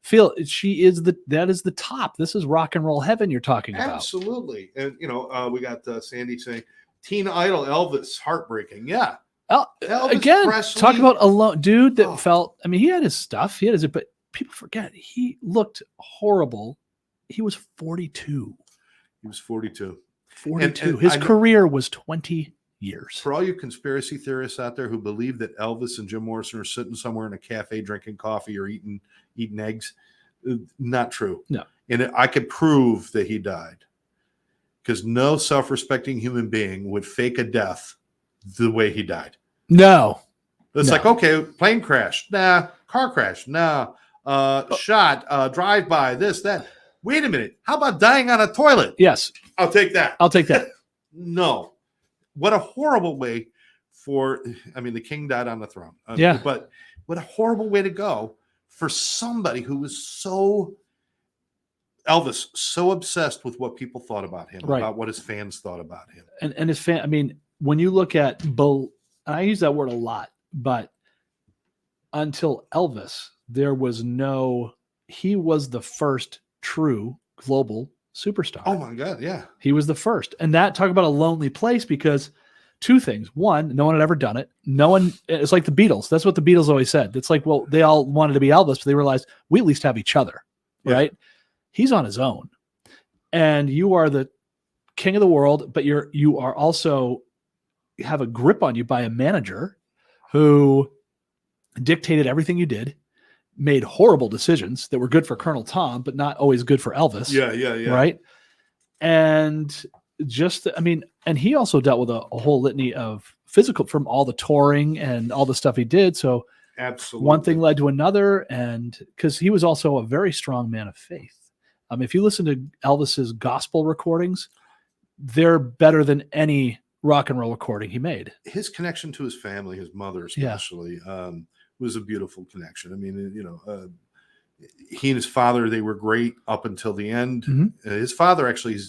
field, that is the top. This is rock and roll heaven you're talking about. Absolutely. And, we got Sandy saying, Teen Idol, Elvis, heartbreaking. Yeah. Elvis again, Presley. Talk about alone. Dude that felt, I mean, he had his stuff. But people forget, he looked horrible. He was 42. He was 42. 42. And his career was 20 years. For all you conspiracy theorists out there who believe that Elvis and Jim Morrison are sitting somewhere in a cafe drinking coffee or eating eggs, not true. No. And I could prove that he died because no self-respecting human being would fake a death the way he died. No. It's like, okay, plane crash. Nah. Car crash. Nah. Shot. Drive-by. This, that. Wait a minute. How about dying on a toilet? Yes. I'll take that. No. What a horrible way the king died on the throne. But what a horrible way to go for somebody who was so obsessed with what people thought about him, about what his fans thought about him. And his fan, I mean, when you look at and I use that word a lot, but until Elvis, he was the first true global superstar. Oh my God. Yeah. He was the first. And talk about a lonely place, because two things. One, no one had ever done it. It's like the Beatles. That's what the Beatles always said. It's like, well, they all wanted to be Elvis, but they realized we at least have each other, right? He's on his own. And you are the king of the world, but you are also have a grip on you by a manager who dictated everything you did, made horrible decisions that were good for Colonel Tom, but not always good for Elvis. Yeah. Right. And and he also dealt with a whole litany of physical from all the touring and all the stuff he did. So absolutely, one thing led to another. And because he was also a very strong man of faith. If you listen to Elvis's gospel recordings, they're better than any rock and roll recording he made. His connection to his family, his mother especially, was a beautiful connection. I mean, he and his father, they were great up until the end. Mm-hmm. His father actually,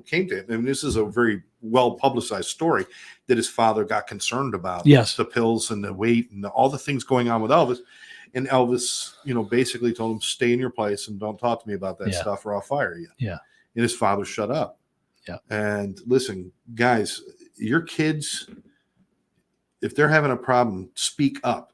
came to him. I mean, this is a very well publicized story that his father got concerned about the pills and the weight and all the things going on with Elvis. And Elvis, basically told him, stay in your place and don't talk to me about that stuff or I'll fire you. Yeah. And his father shut up. Yeah. And listen, guys, your kids, if they're having a problem, speak up.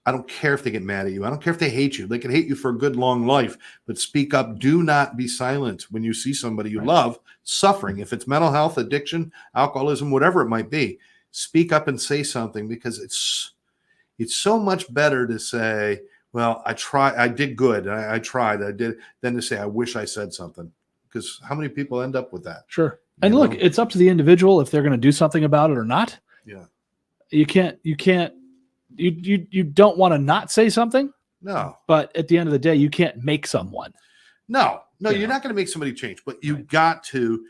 I don't care if they get mad at you. I don't care if they hate you. They can hate you for a good, long life, but speak up. Do not be silent when you see somebody you love suffering. If it's mental health, addiction, alcoholism, whatever it might be, speak up and say something, because it's so much better to say, well, I did good. I tried, than to say, I wish I said something. Because how many people end up with that? Sure. And look, it's up to the individual if they're going to do something about it or not. Yeah. You don't want to not say something. No. But at the end of the day, you can't make someone. No, you're not going to make somebody change, but you got to,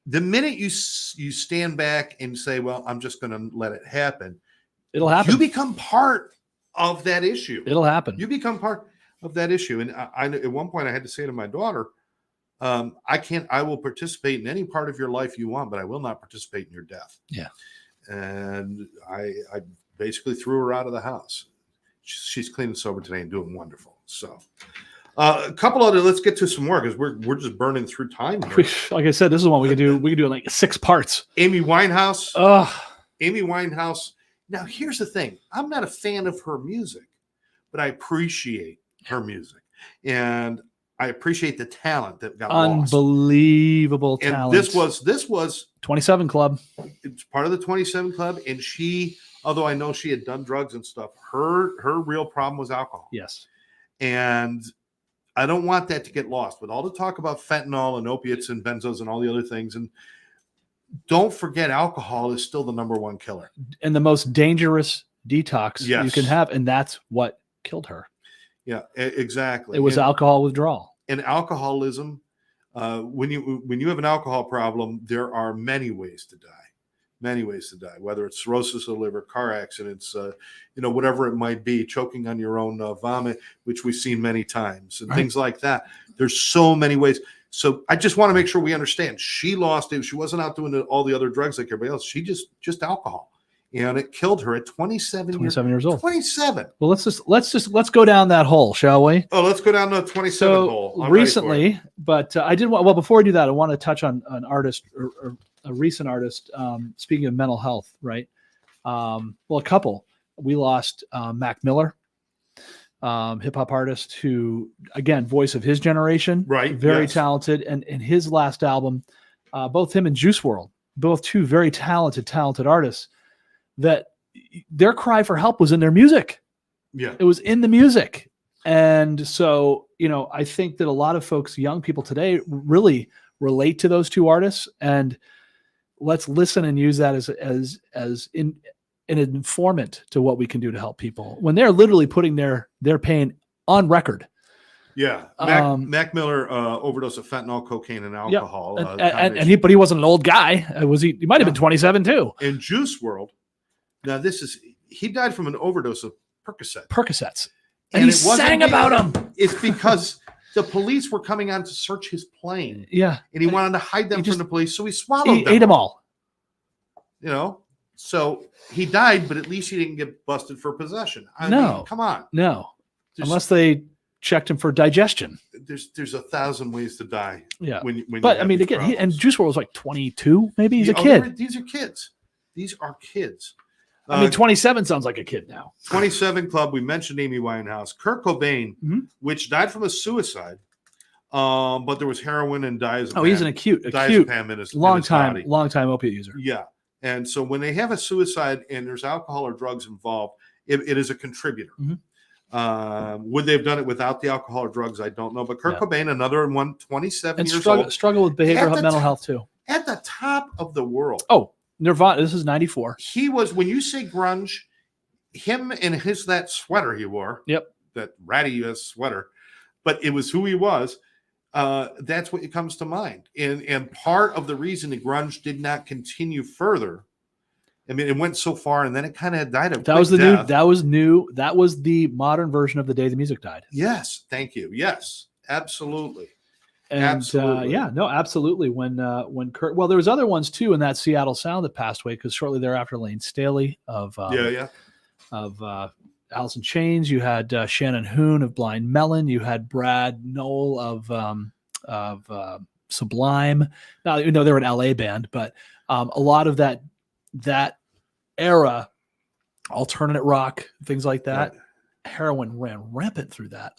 the minute you stand back and say, well, I'm just going to let it happen. It'll happen. You become part of that issue. It'll happen. You become part of that issue. And I at one point I had to say to my daughter, I will participate in any part of your life you want, but I will not participate in your death. Yeah. And I basically threw her out of the house. She's clean and sober today and doing wonderful. So a couple other, let's get to some more, because we're just burning through time here. Like I said, this is one we can do. We can do in like 6 parts. Amy Winehouse. Amy Winehouse. Now, here's the thing. I'm not a fan of her music, but I appreciate her music. And I appreciate the talent that got lost. Unbelievable talent. And this was 27 Club. It's part of the 27 Club. And she, although I know she had done drugs and stuff, her real problem was alcohol. Yes. And I don't want that to get lost with all the talk about fentanyl and opiates and benzos and all the other things. And don't forget, alcohol is still the number one killer and the most dangerous detox you can have. And that's what killed her. Yeah, exactly. It was alcohol withdrawal. And alcoholism, when you have an alcohol problem, there are many ways to die. Many ways to die, whether it's cirrhosis of the liver, car accidents, whatever it might be, choking on your own vomit, which we've seen many times, and things like that. There's so many ways. So I just want to make sure we understand. She lost it. She wasn't out doing all the other drugs like everybody else. She just alcohol. And it killed her at 27 years old. 27. Well, let's go down that hole, shall we? Oh, let's go down the 27 hole. I'm recently, but I did want. Well, before we do that, I want to touch on an artist or a recent artist. Speaking of mental health, right? A couple. We lost Mac Miller, hip hop artist who, again, voice of his generation, right? Very talented, and in his last album, both him and Juice WRLD, both two very talented artists. That their cry for help was in their music. Yeah. It was in the music. And so, I think that a lot of folks, young people today, really relate to those two artists, and let's listen and use that as an informant to what we can do to help people when they're literally putting their pain on record. Yeah. Mac Miller overdose of fentanyl, cocaine, and alcohol. But he wasn't an old guy. He might have been 27 too. And Juice WRLD. Now he died from an overdose of Percocets. And he sang about them. It's because the police were coming on to search his plane. Yeah. And he wanted to hide them from the police, so he swallowed them. Ate them all. So he died, but at least he didn't get busted for possession. I mean, come on. No. Unless they checked him for digestion. There's 1,000 ways to die. Yeah. But I mean, again, and Juice WRLD was like 22, maybe he's a kid. These are kids. These are kids. I mean, 27 sounds like a kid now. 27 Club. We mentioned Amy Winehouse. Kurt Cobain, which died from a suicide. But there was heroin and diazepam. Oh, he's an acute diazepam in his long time opiate user. Yeah. And so when they have a suicide and there's alcohol or drugs involved, it is a contributor. Would they have done it without the alcohol or drugs? I don't know. But Kurt Cobain, another one, 27 years old. Struggle with behavioral mental health too. At the top of the world. Oh, Nirvana. This is 94. He was, when you say grunge, him and that sweater he wore. Yep. That ratty sweater. But it was who he was. That's what comes to mind. And part of the reason the grunge did not continue further, I mean, it went so far and then it kind of died. That was the modern version of the day the music died. Yes. Thank you. Yes, absolutely. And absolutely. When Kurt, well, there was other ones too in that Seattle Sound that passed away because shortly thereafter, Lane Staley of Alice in Chains. You had Shannon Hoon of Blind Melon. You had Brad Knoll of Sublime. Now, they were an LA band, but a lot of that era, alternate rock, things like that. Right. Heroin ran rampant through that.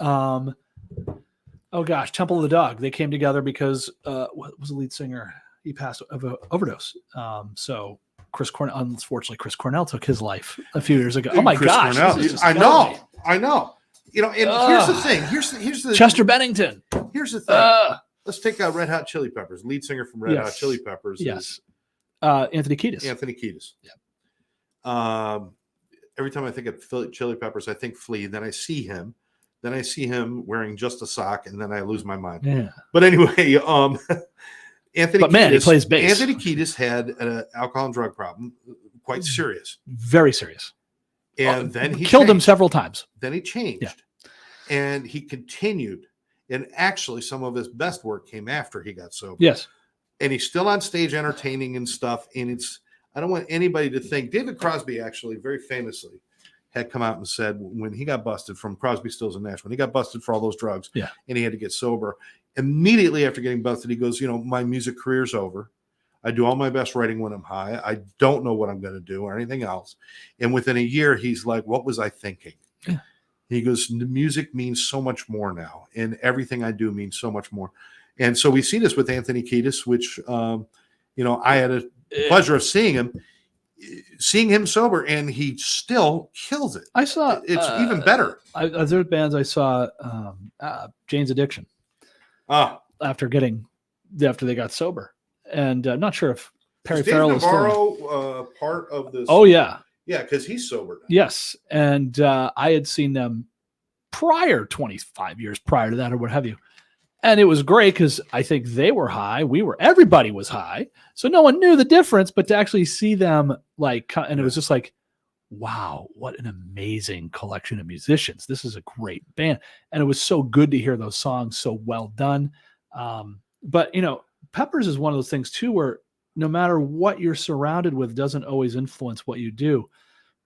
Oh gosh, Temple of the Dog. They came together because what was the lead singer? He passed of an overdose. So Chris Cornell, unfortunately, Chris Cornell took his life a few years ago. Oh my gosh! I know. And here's the thing. Here's the Chester Bennington. Here's the thing. Let's take Red Hot Chili Peppers. Lead singer from Red Hot Chili Peppers. Yes. Anthony Kiedis. Yeah. Every time I think of Chili Peppers, I think Flea. Then I see him. Then I see him wearing just a sock, and then I lose my mind. Yeah. But anyway, Anthony Kiedis, he plays bass. Anthony Kiedis had an alcohol and drug problem, quite serious. Very serious. And then he killed him several times. Then he changed. Yeah. And he continued. And actually, some of his best work came after he got sober. Yes. And he's still on stage entertaining and stuff. And I don't want anybody to think. David Crosby actually very famously had come out and said when he got busted from Crosby, Stills, and Nash, when he got busted for all those drugs and he had to get sober, immediately after getting busted, he goes, my music career's over. I do all my best writing when I'm high. I don't know what I'm going to do or anything else. And within a year, he's like, what was I thinking? Yeah. He goes, the music means so much more now. And everything I do means so much more. And so we see this with Anthony Kiedis, which, I had a pleasure of seeing him sober, and he still kills it. I saw it's even better. Other bands I saw, Jane's Addiction. After they got sober, and I'm not sure if Perry Farrell was still part of this. Oh yeah, because he's sober now. Yes, and I had seen them 25 years prior to that, or what have you. And it was great because I think they were high. Everybody was high. So no one knew the difference, but to actually see them it was just like, wow, what an amazing collection of musicians. This is a great band. And it was so good to hear those songs so well done. But Peppers is one of those things too, where no matter what you're surrounded with doesn't always influence what you do.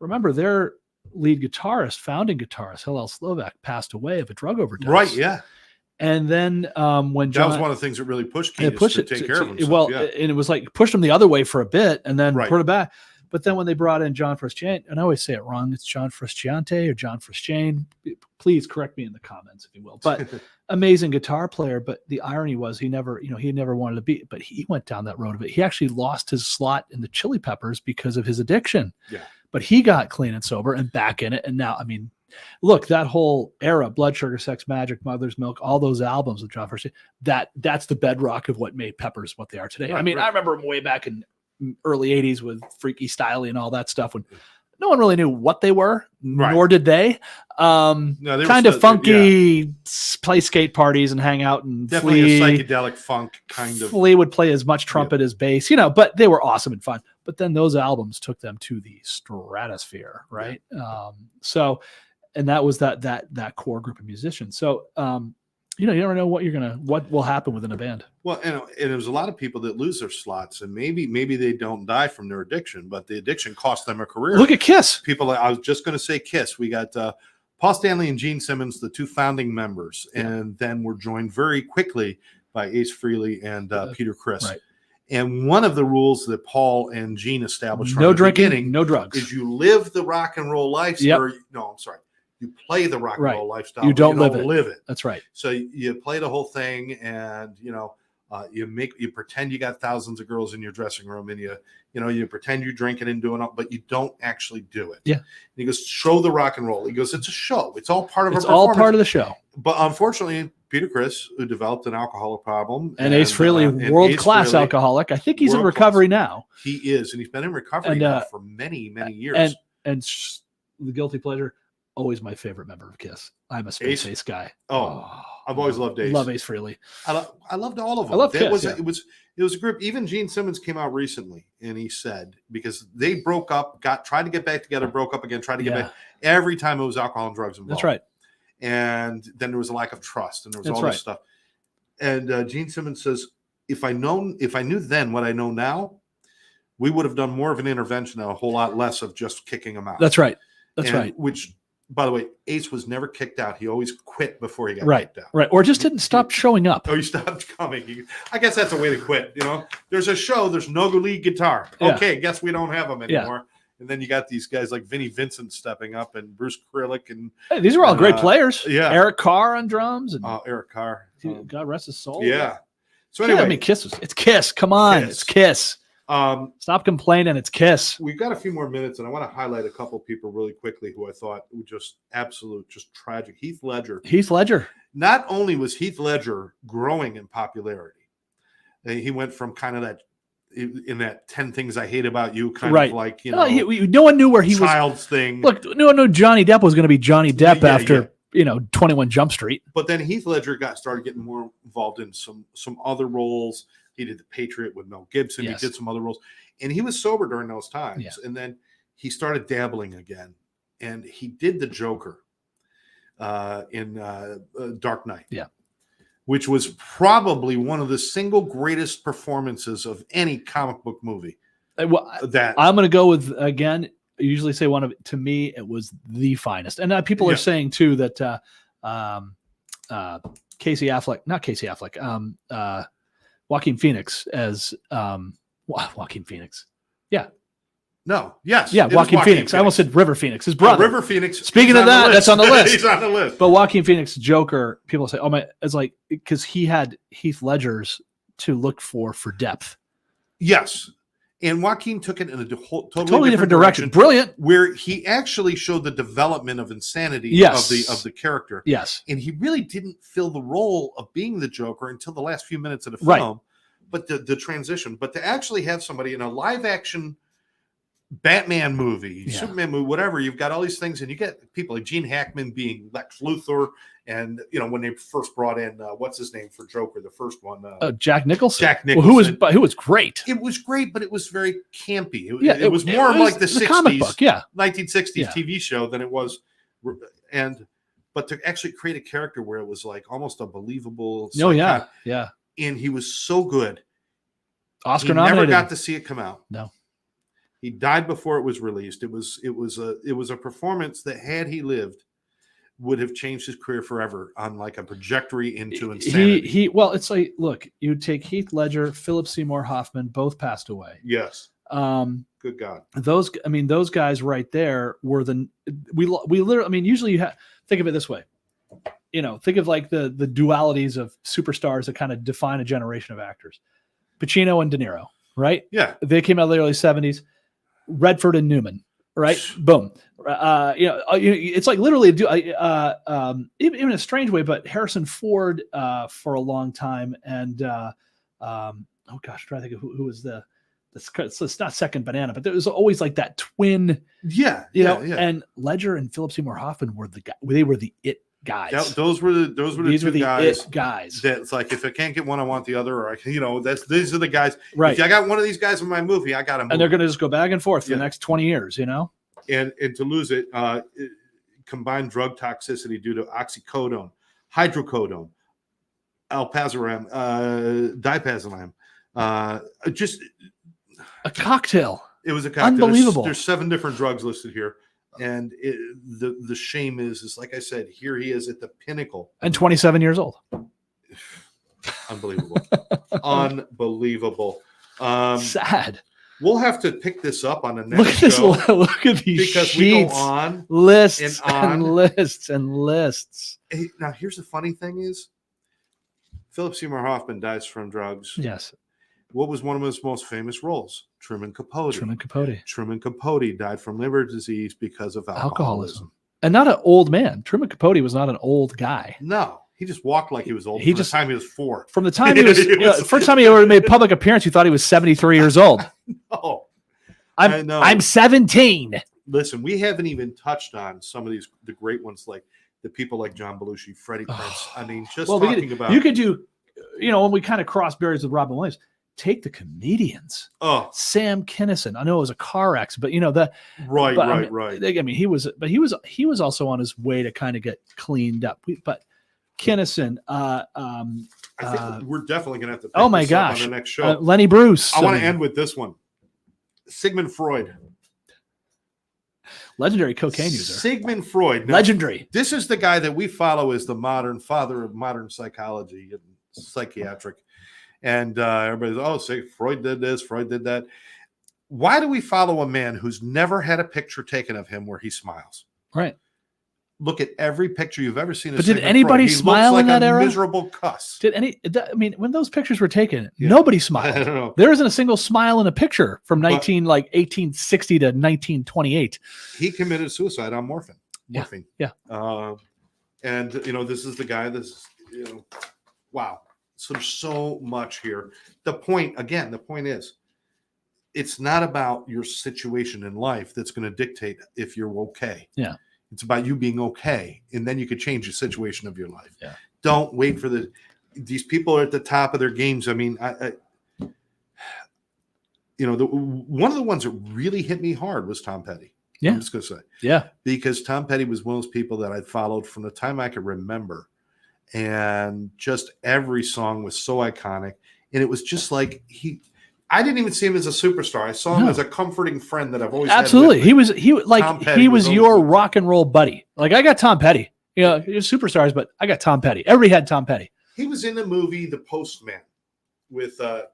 Remember, their lead guitarist, founding guitarist, Hillel Slovak, passed away of a drug overdose. Right, yeah. And then when John, that was one of the things that really pushed Kiedis to take care of himself. Well, and it was like pushed him the other way for a bit, and then put it back. But then when they brought in John Frusciante, and I always say it wrong, it's John Frusciante or John Frusciante. Please correct me in the comments if you will. But amazing guitar player. But the irony was he never wanted to be. But he went down that road of it. He actually lost his slot in the Chili Peppers because of his addiction. Yeah. But he got clean and sober and back in it, and now look, that whole era, Blood Sugar Sex Magic, Mother's Milk, all those albums with John Frusciante, that's the bedrock of what made Peppers what they are today. Right, I remember them way back in early 80s with Freaky Styley and all that stuff when no one really knew what they were, nor did they. They kind of funky, play skate parties and hang out, and definitely a psychedelic funk kind of. Flea would play as much trumpet as bass, but they were awesome and fun. But then those albums took them to the stratosphere, right? Yeah. And that was that core group of musicians. So You never know what will happen within a band. Well, and there's a lot of people that lose their slots, and maybe they don't die from their addiction, but the addiction cost them a career. Look at Kiss. I was just going to say Kiss. We got Paul Stanley and Gene Simmons, the two founding members, and then we're joined very quickly by Ace Frehley and Peter Criss. Right. And one of the rules that Paul and Gene established from the drinking, beginning, no drugs, is you live the rock and roll lifestyle. You play the rock and roll lifestyle. You don't live it. That's right. So you play the whole thing, and you pretend you got thousands of girls in your dressing room, and you pretend you're drinking and doing it, but you don't actually do it. Yeah. And he goes, show the rock and roll. He goes, it's a show. It's all part of it's all part of the show. But unfortunately, Peter Criss, who developed an alcoholic problem, and Ace Frehley, world-class alcoholic. I think he's in recovery now. He is, and he's been in recovery now for many years. And the guilty pleasure. Always my favorite member of Kiss. I'm a Space Ace guy. I've always loved Ace. Love Ace Frehley. I loved all of them. I love Kiss. It was a group. Even Gene Simmons came out recently, and he said, because they broke up, tried to get back together, broke up again, tried to get back. Every time it was alcohol and drugs involved. That's right. And then there was a lack of trust, and there was all this stuff. And Gene Simmons says, if I knew then what I know now, we would have done more of an intervention and a whole lot less of just kicking them out. That's right. That's right. Which, by the way, Ace was never kicked out. He always quit before he got kicked out. Right. Or just didn't stop showing up. He stopped coming. I guess that's a way to quit. There's a show. There's no lead guitar. Okay, guess we don't have them anymore. Yeah. And then you got these guys like Vinnie Vincent stepping up and Bruce Kulick. And these are all great players. Yeah. Eric Carr on drums. And Eric Carr. God rest his soul. Yeah. So anyway. It's Kiss. Come on. Kiss. It's Kiss. Stop complaining. It's Kiss. We've got a few more minutes, and I want to highlight a couple of people really quickly who I thought were just tragic. Heath Ledger. Not only was Heath Ledger growing in popularity, he went from kind of that in that 10 Things I Hate About You kind of like, no one knew where he was. Child's thing. Look, no one knew Johnny Depp was going to be Johnny Depp after 21 Jump Street. But then Heath Ledger started getting more involved in some other roles. He did The Patriot with Mel Gibson. Yes. He did some other roles. And he was sober during those times. Yeah. And then he started dabbling again. And he did the Joker in Dark Knight. Yeah. Which was probably one of the single greatest performances of any comic book movie. I'm going to go with, again, I usually say to me, it was the finest. And people are saying, too, that Joaquin Phoenix as Joaquin Phoenix. Yeah. No. Yes. Yeah. Joaquin Phoenix. I almost said River Phoenix. His brother. River Phoenix. Speaking of that, that's on the list. He's on the list. But Joaquin Phoenix Joker, people say, "Oh my!" It's like because he had Heath Ledger's to look for depth. Yes. And Joaquin took it in a totally different direction. Brilliant. Where he actually showed the development of insanity of the character. Yes. And he really didn't fill the role of being the Joker until the last few minutes of the film. Right. But the transition. But to actually have somebody in a live action Batman movie, Superman movie, whatever, you've got all these things, and you get people like Gene Hackman being Lex Luthor, and when they first brought in what's his name for Joker, the first one, Jack Nicholson. Jack Nicholson, who was great. It was great, but it was very campy. It was more like the 60s, comic book, 1960s TV show than it was, but to actually create a character where it was like almost a believable. Yeah. And he was so good. Oscar nominated. Never got to see it come out. No. He died before it was released. It was a performance that, had he lived, would have changed his career forever on like a trajectory into insanity. It's like, look, you take Heath Ledger, Philip Seymour Hoffman, both passed away. Yes. Good God. Those guys right there were we literally, usually you think of it this way. Think of like the dualities of superstars that kind of define a generation of actors. Pacino and De Niro, right? Yeah. They came out of the early 70s. Redford and Newman, right? Boom. It's like literally, even in a strange way, but Harrison Ford for a long time, and I'm trying to think of who was it's not Second Banana, but there was always like that twin. Yeah. And Ledger and Philip Seymour Hoffman were the guy. They were the it guys. Those were the two guys. It guys. That's like, if I can't get one, I want the other. Or these are the guys. Right. If I got one of these guys in my movie, I got them. And they're going to just go back and forth for the next 20 years. And to lose it, combined drug toxicity due to oxycodone, hydrocodone, Alpazoram, dipazolam, just a cocktail. It was a cocktail. Unbelievable. There's 7 different drugs listed here. And the shame is like I said, here he is at the pinnacle. And 27 years old. Unbelievable. Unbelievable. Sad. We'll have to pick this up on the next show. Look at these because sheets. We go on lists and lists and lists. Hey, now, here's the funny thing is, Philip Seymour Hoffman dies from drugs. Yes. What was one of his most famous roles? Truman Capote. Truman Capote died from liver disease because of alcoholism. And not an old man. Truman Capote was not an old guy. No. He just walked like he was old from the time he was 4. From the time he was, first time he ever made a public appearance, you thought he was 73 years old. No. I'm 17. Listen, we haven't even touched on some of the great ones, like the people like John Belushi, Freddie Prinze. I mean, talking about. You could do, when we kind of cross barriers with Robin Williams, take the comedians. Oh, Sam Kinison. I know it was a car accident, but right. I mean, he was also on his way to kind of get cleaned up. But Kinison, I think we're definitely gonna have to. Oh my gosh! On the next show, Lenny Bruce. I want to end with this one. Sigmund Freud, legendary cocaine user. Sigmund Freud, legendary. This is the guy that we follow as the modern father of modern psychology and psychiatric. And everybody's, say Freud did this, Freud did that. Why do we follow a man who's never had a picture taken of him where he smiles? Right. Look at every picture you've ever seen. But did anybody smile in that era? Miserable cuss. When those pictures were taken, nobody smiled. I don't know. There isn't a single smile in a picture from 1860 to 1928. He committed suicide on morphine. Yeah. And this is the guy. Wow. So there's so much here. The point is, it's not about your situation in life that's going to dictate if you're okay. Yeah. It's about you being okay, and then you could change the situation of your life. Yeah. Don't wait for these people are at the top of their games. I mean, one of the ones that really hit me hard was Tom Petty. Yeah. I'm just going to say. Yeah. Because Tom Petty was one of those people that I'd followed from the time I could remember. And just every song was so iconic. And it was just like I didn't even see him as a superstar. I saw him as a comforting friend that I've always absolutely. Had with me. He was your rock and roll buddy. Like, I got Tom Petty. You're superstars, but I got Tom Petty. Everybody had Tom Petty. He was in the movie The Postman with Kevin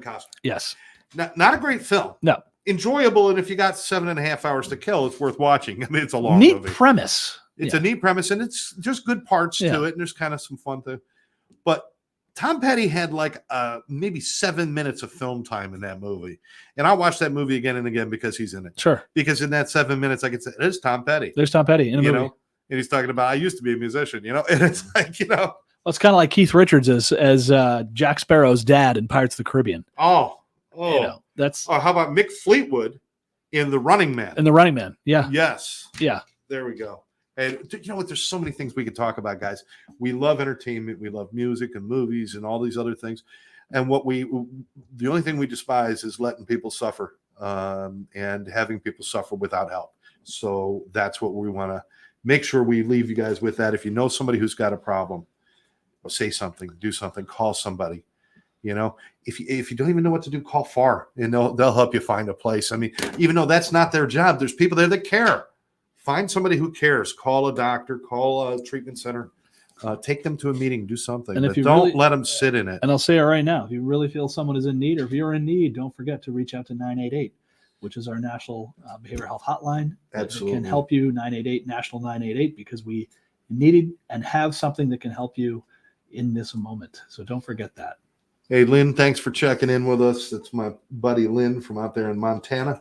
Costner. Yes. Not a great film. No. Enjoyable, and if you got 7.5 hours to kill, it's worth watching. I mean, it's a long neat movie. Premise. It's a neat premise, and it's just good parts to it, and there's kind of some fun to. But Tom Petty had maybe 7 minutes of film time in that movie, and I watched that movie again and again because he's in it. Sure. Because in that 7 minutes, I could say, "There's Tom Petty." There's Tom Petty in a movie, and he's talking about, "I used to be a musician," and it's like, Well, it's kind of like Keith Richards as Jack Sparrow's dad in Pirates of the Caribbean. That's. How about Mick Fleetwood in The Running Man? In The Running Man, yeah. Yes. Yeah. There we go. And you know what? There's so many things we could talk about, guys. We love entertainment. We love music and movies and all these other things. And the only thing we despise is letting people suffer and having people suffer without help. So that's what we want to make sure we leave you guys with that. If you know somebody who's got a problem, say something, do something, call somebody. If you don't even know what to do, call Farr, and they'll help you find a place. I mean, even though that's not their job, there's people there that care. Find somebody who cares. Call a doctor. Call a treatment center. Take them to a meeting. Do something. And but don't let them sit in it. And I'll say it right now. If you really feel someone is in need, or if you're in need, don't forget to reach out to 988, which is our national behavioral health hotline. Absolutely. It can help you, 988, National 988, because we needed and have something that can help you in this moment. So don't forget that. Hey, Lynn, thanks for checking in with us. That's my buddy Lynn from out there in Montana.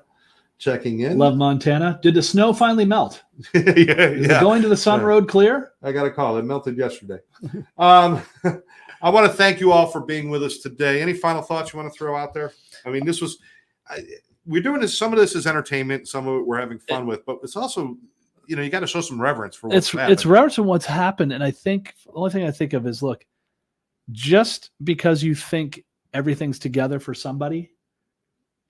Checking in. Love Montana. Did the snow finally melt? Is it going to the Sun Road clear? I got a call. It melted yesterday. I want to thank you all for being with us today. Any final thoughts you want to throw out there? I mean, we're doing this. Some of this is entertainment. Some of it we're having fun with, but it's also, you got to show some reverence for what's happened. It's reverence for what's happened. And I think the only thing I think of is, look, just because you think everything's together for somebody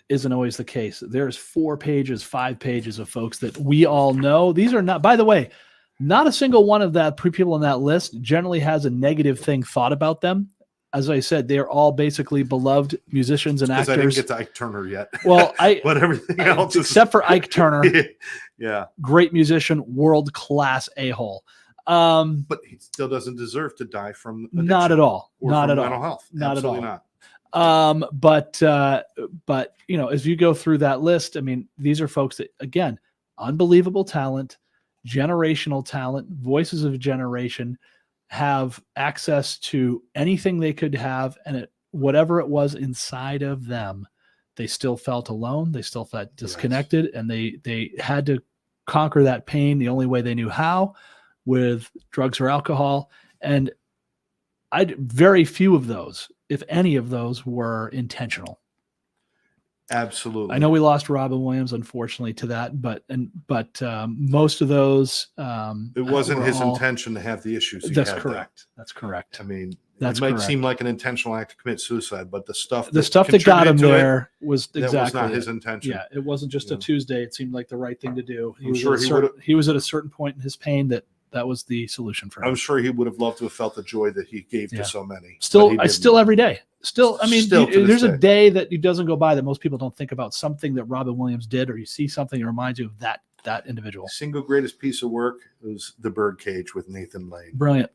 isn't always the case. There's 4 pages, 5 pages of folks that we all know. These are not, by the way, Not a single one of that people on that list generally has a negative thing thought about them. As I said, they're all basically beloved musicians and actors. I didn't get to Ike Turner yet. Well, but everything else, except for Ike Turner, yeah, great musician, world class a-hole. But he still doesn't deserve to die from addiction. Not at all. Or not from at mental all. health. Not Absolutely at all. Not. But as you go through that list, I mean, these are folks that, again, unbelievable talent, generational talent, voices of a generation, have access to anything they could have, and whatever it was inside of them, they still felt alone, they still felt disconnected, yes. And they had to conquer that pain the only way they knew how, with drugs or alcohol. And very few of those, if any of those, were intentional. Absolutely. I know we lost Robin Williams, unfortunately, to that, but most of those, it wasn't his intention to have the issues. That's correct. That's correct. I mean, it might seem like an intentional act to commit suicide, but the stuff that got him there was exactly not his intention. Yeah, it wasn't just a Tuesday. It seemed like the right thing to do. He was at a certain point in his pain that was the solution for him. I'm sure he would have loved to have felt the joy that he gave to so many. Still every day. I mean, there's a day that it doesn't go by that most people don't think about something that Robin Williams did, or you see something that reminds you of that individual. Single greatest piece of work was The Birdcage with Nathan Lane. Brilliant.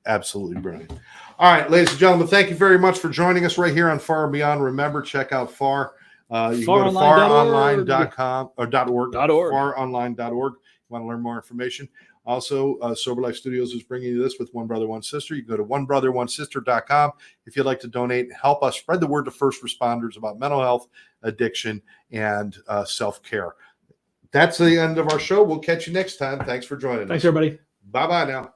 Absolutely brilliant. All right, ladies and gentlemen, thank you very much for joining us right here on Farr Beyond. Remember, check out Farr. You can go to farronline.com or .org. farronline.org. You want to learn more information. Also, Sober Life Studios is bringing you this with One Brother, One Sister. You can go to onebrother1sister.com if you'd like to donate. Help us spread the word to first responders about mental health, addiction, and self-care. That's the end of our show. We'll catch you next time. Thanks for joining us. Thanks, everybody. Bye-bye now.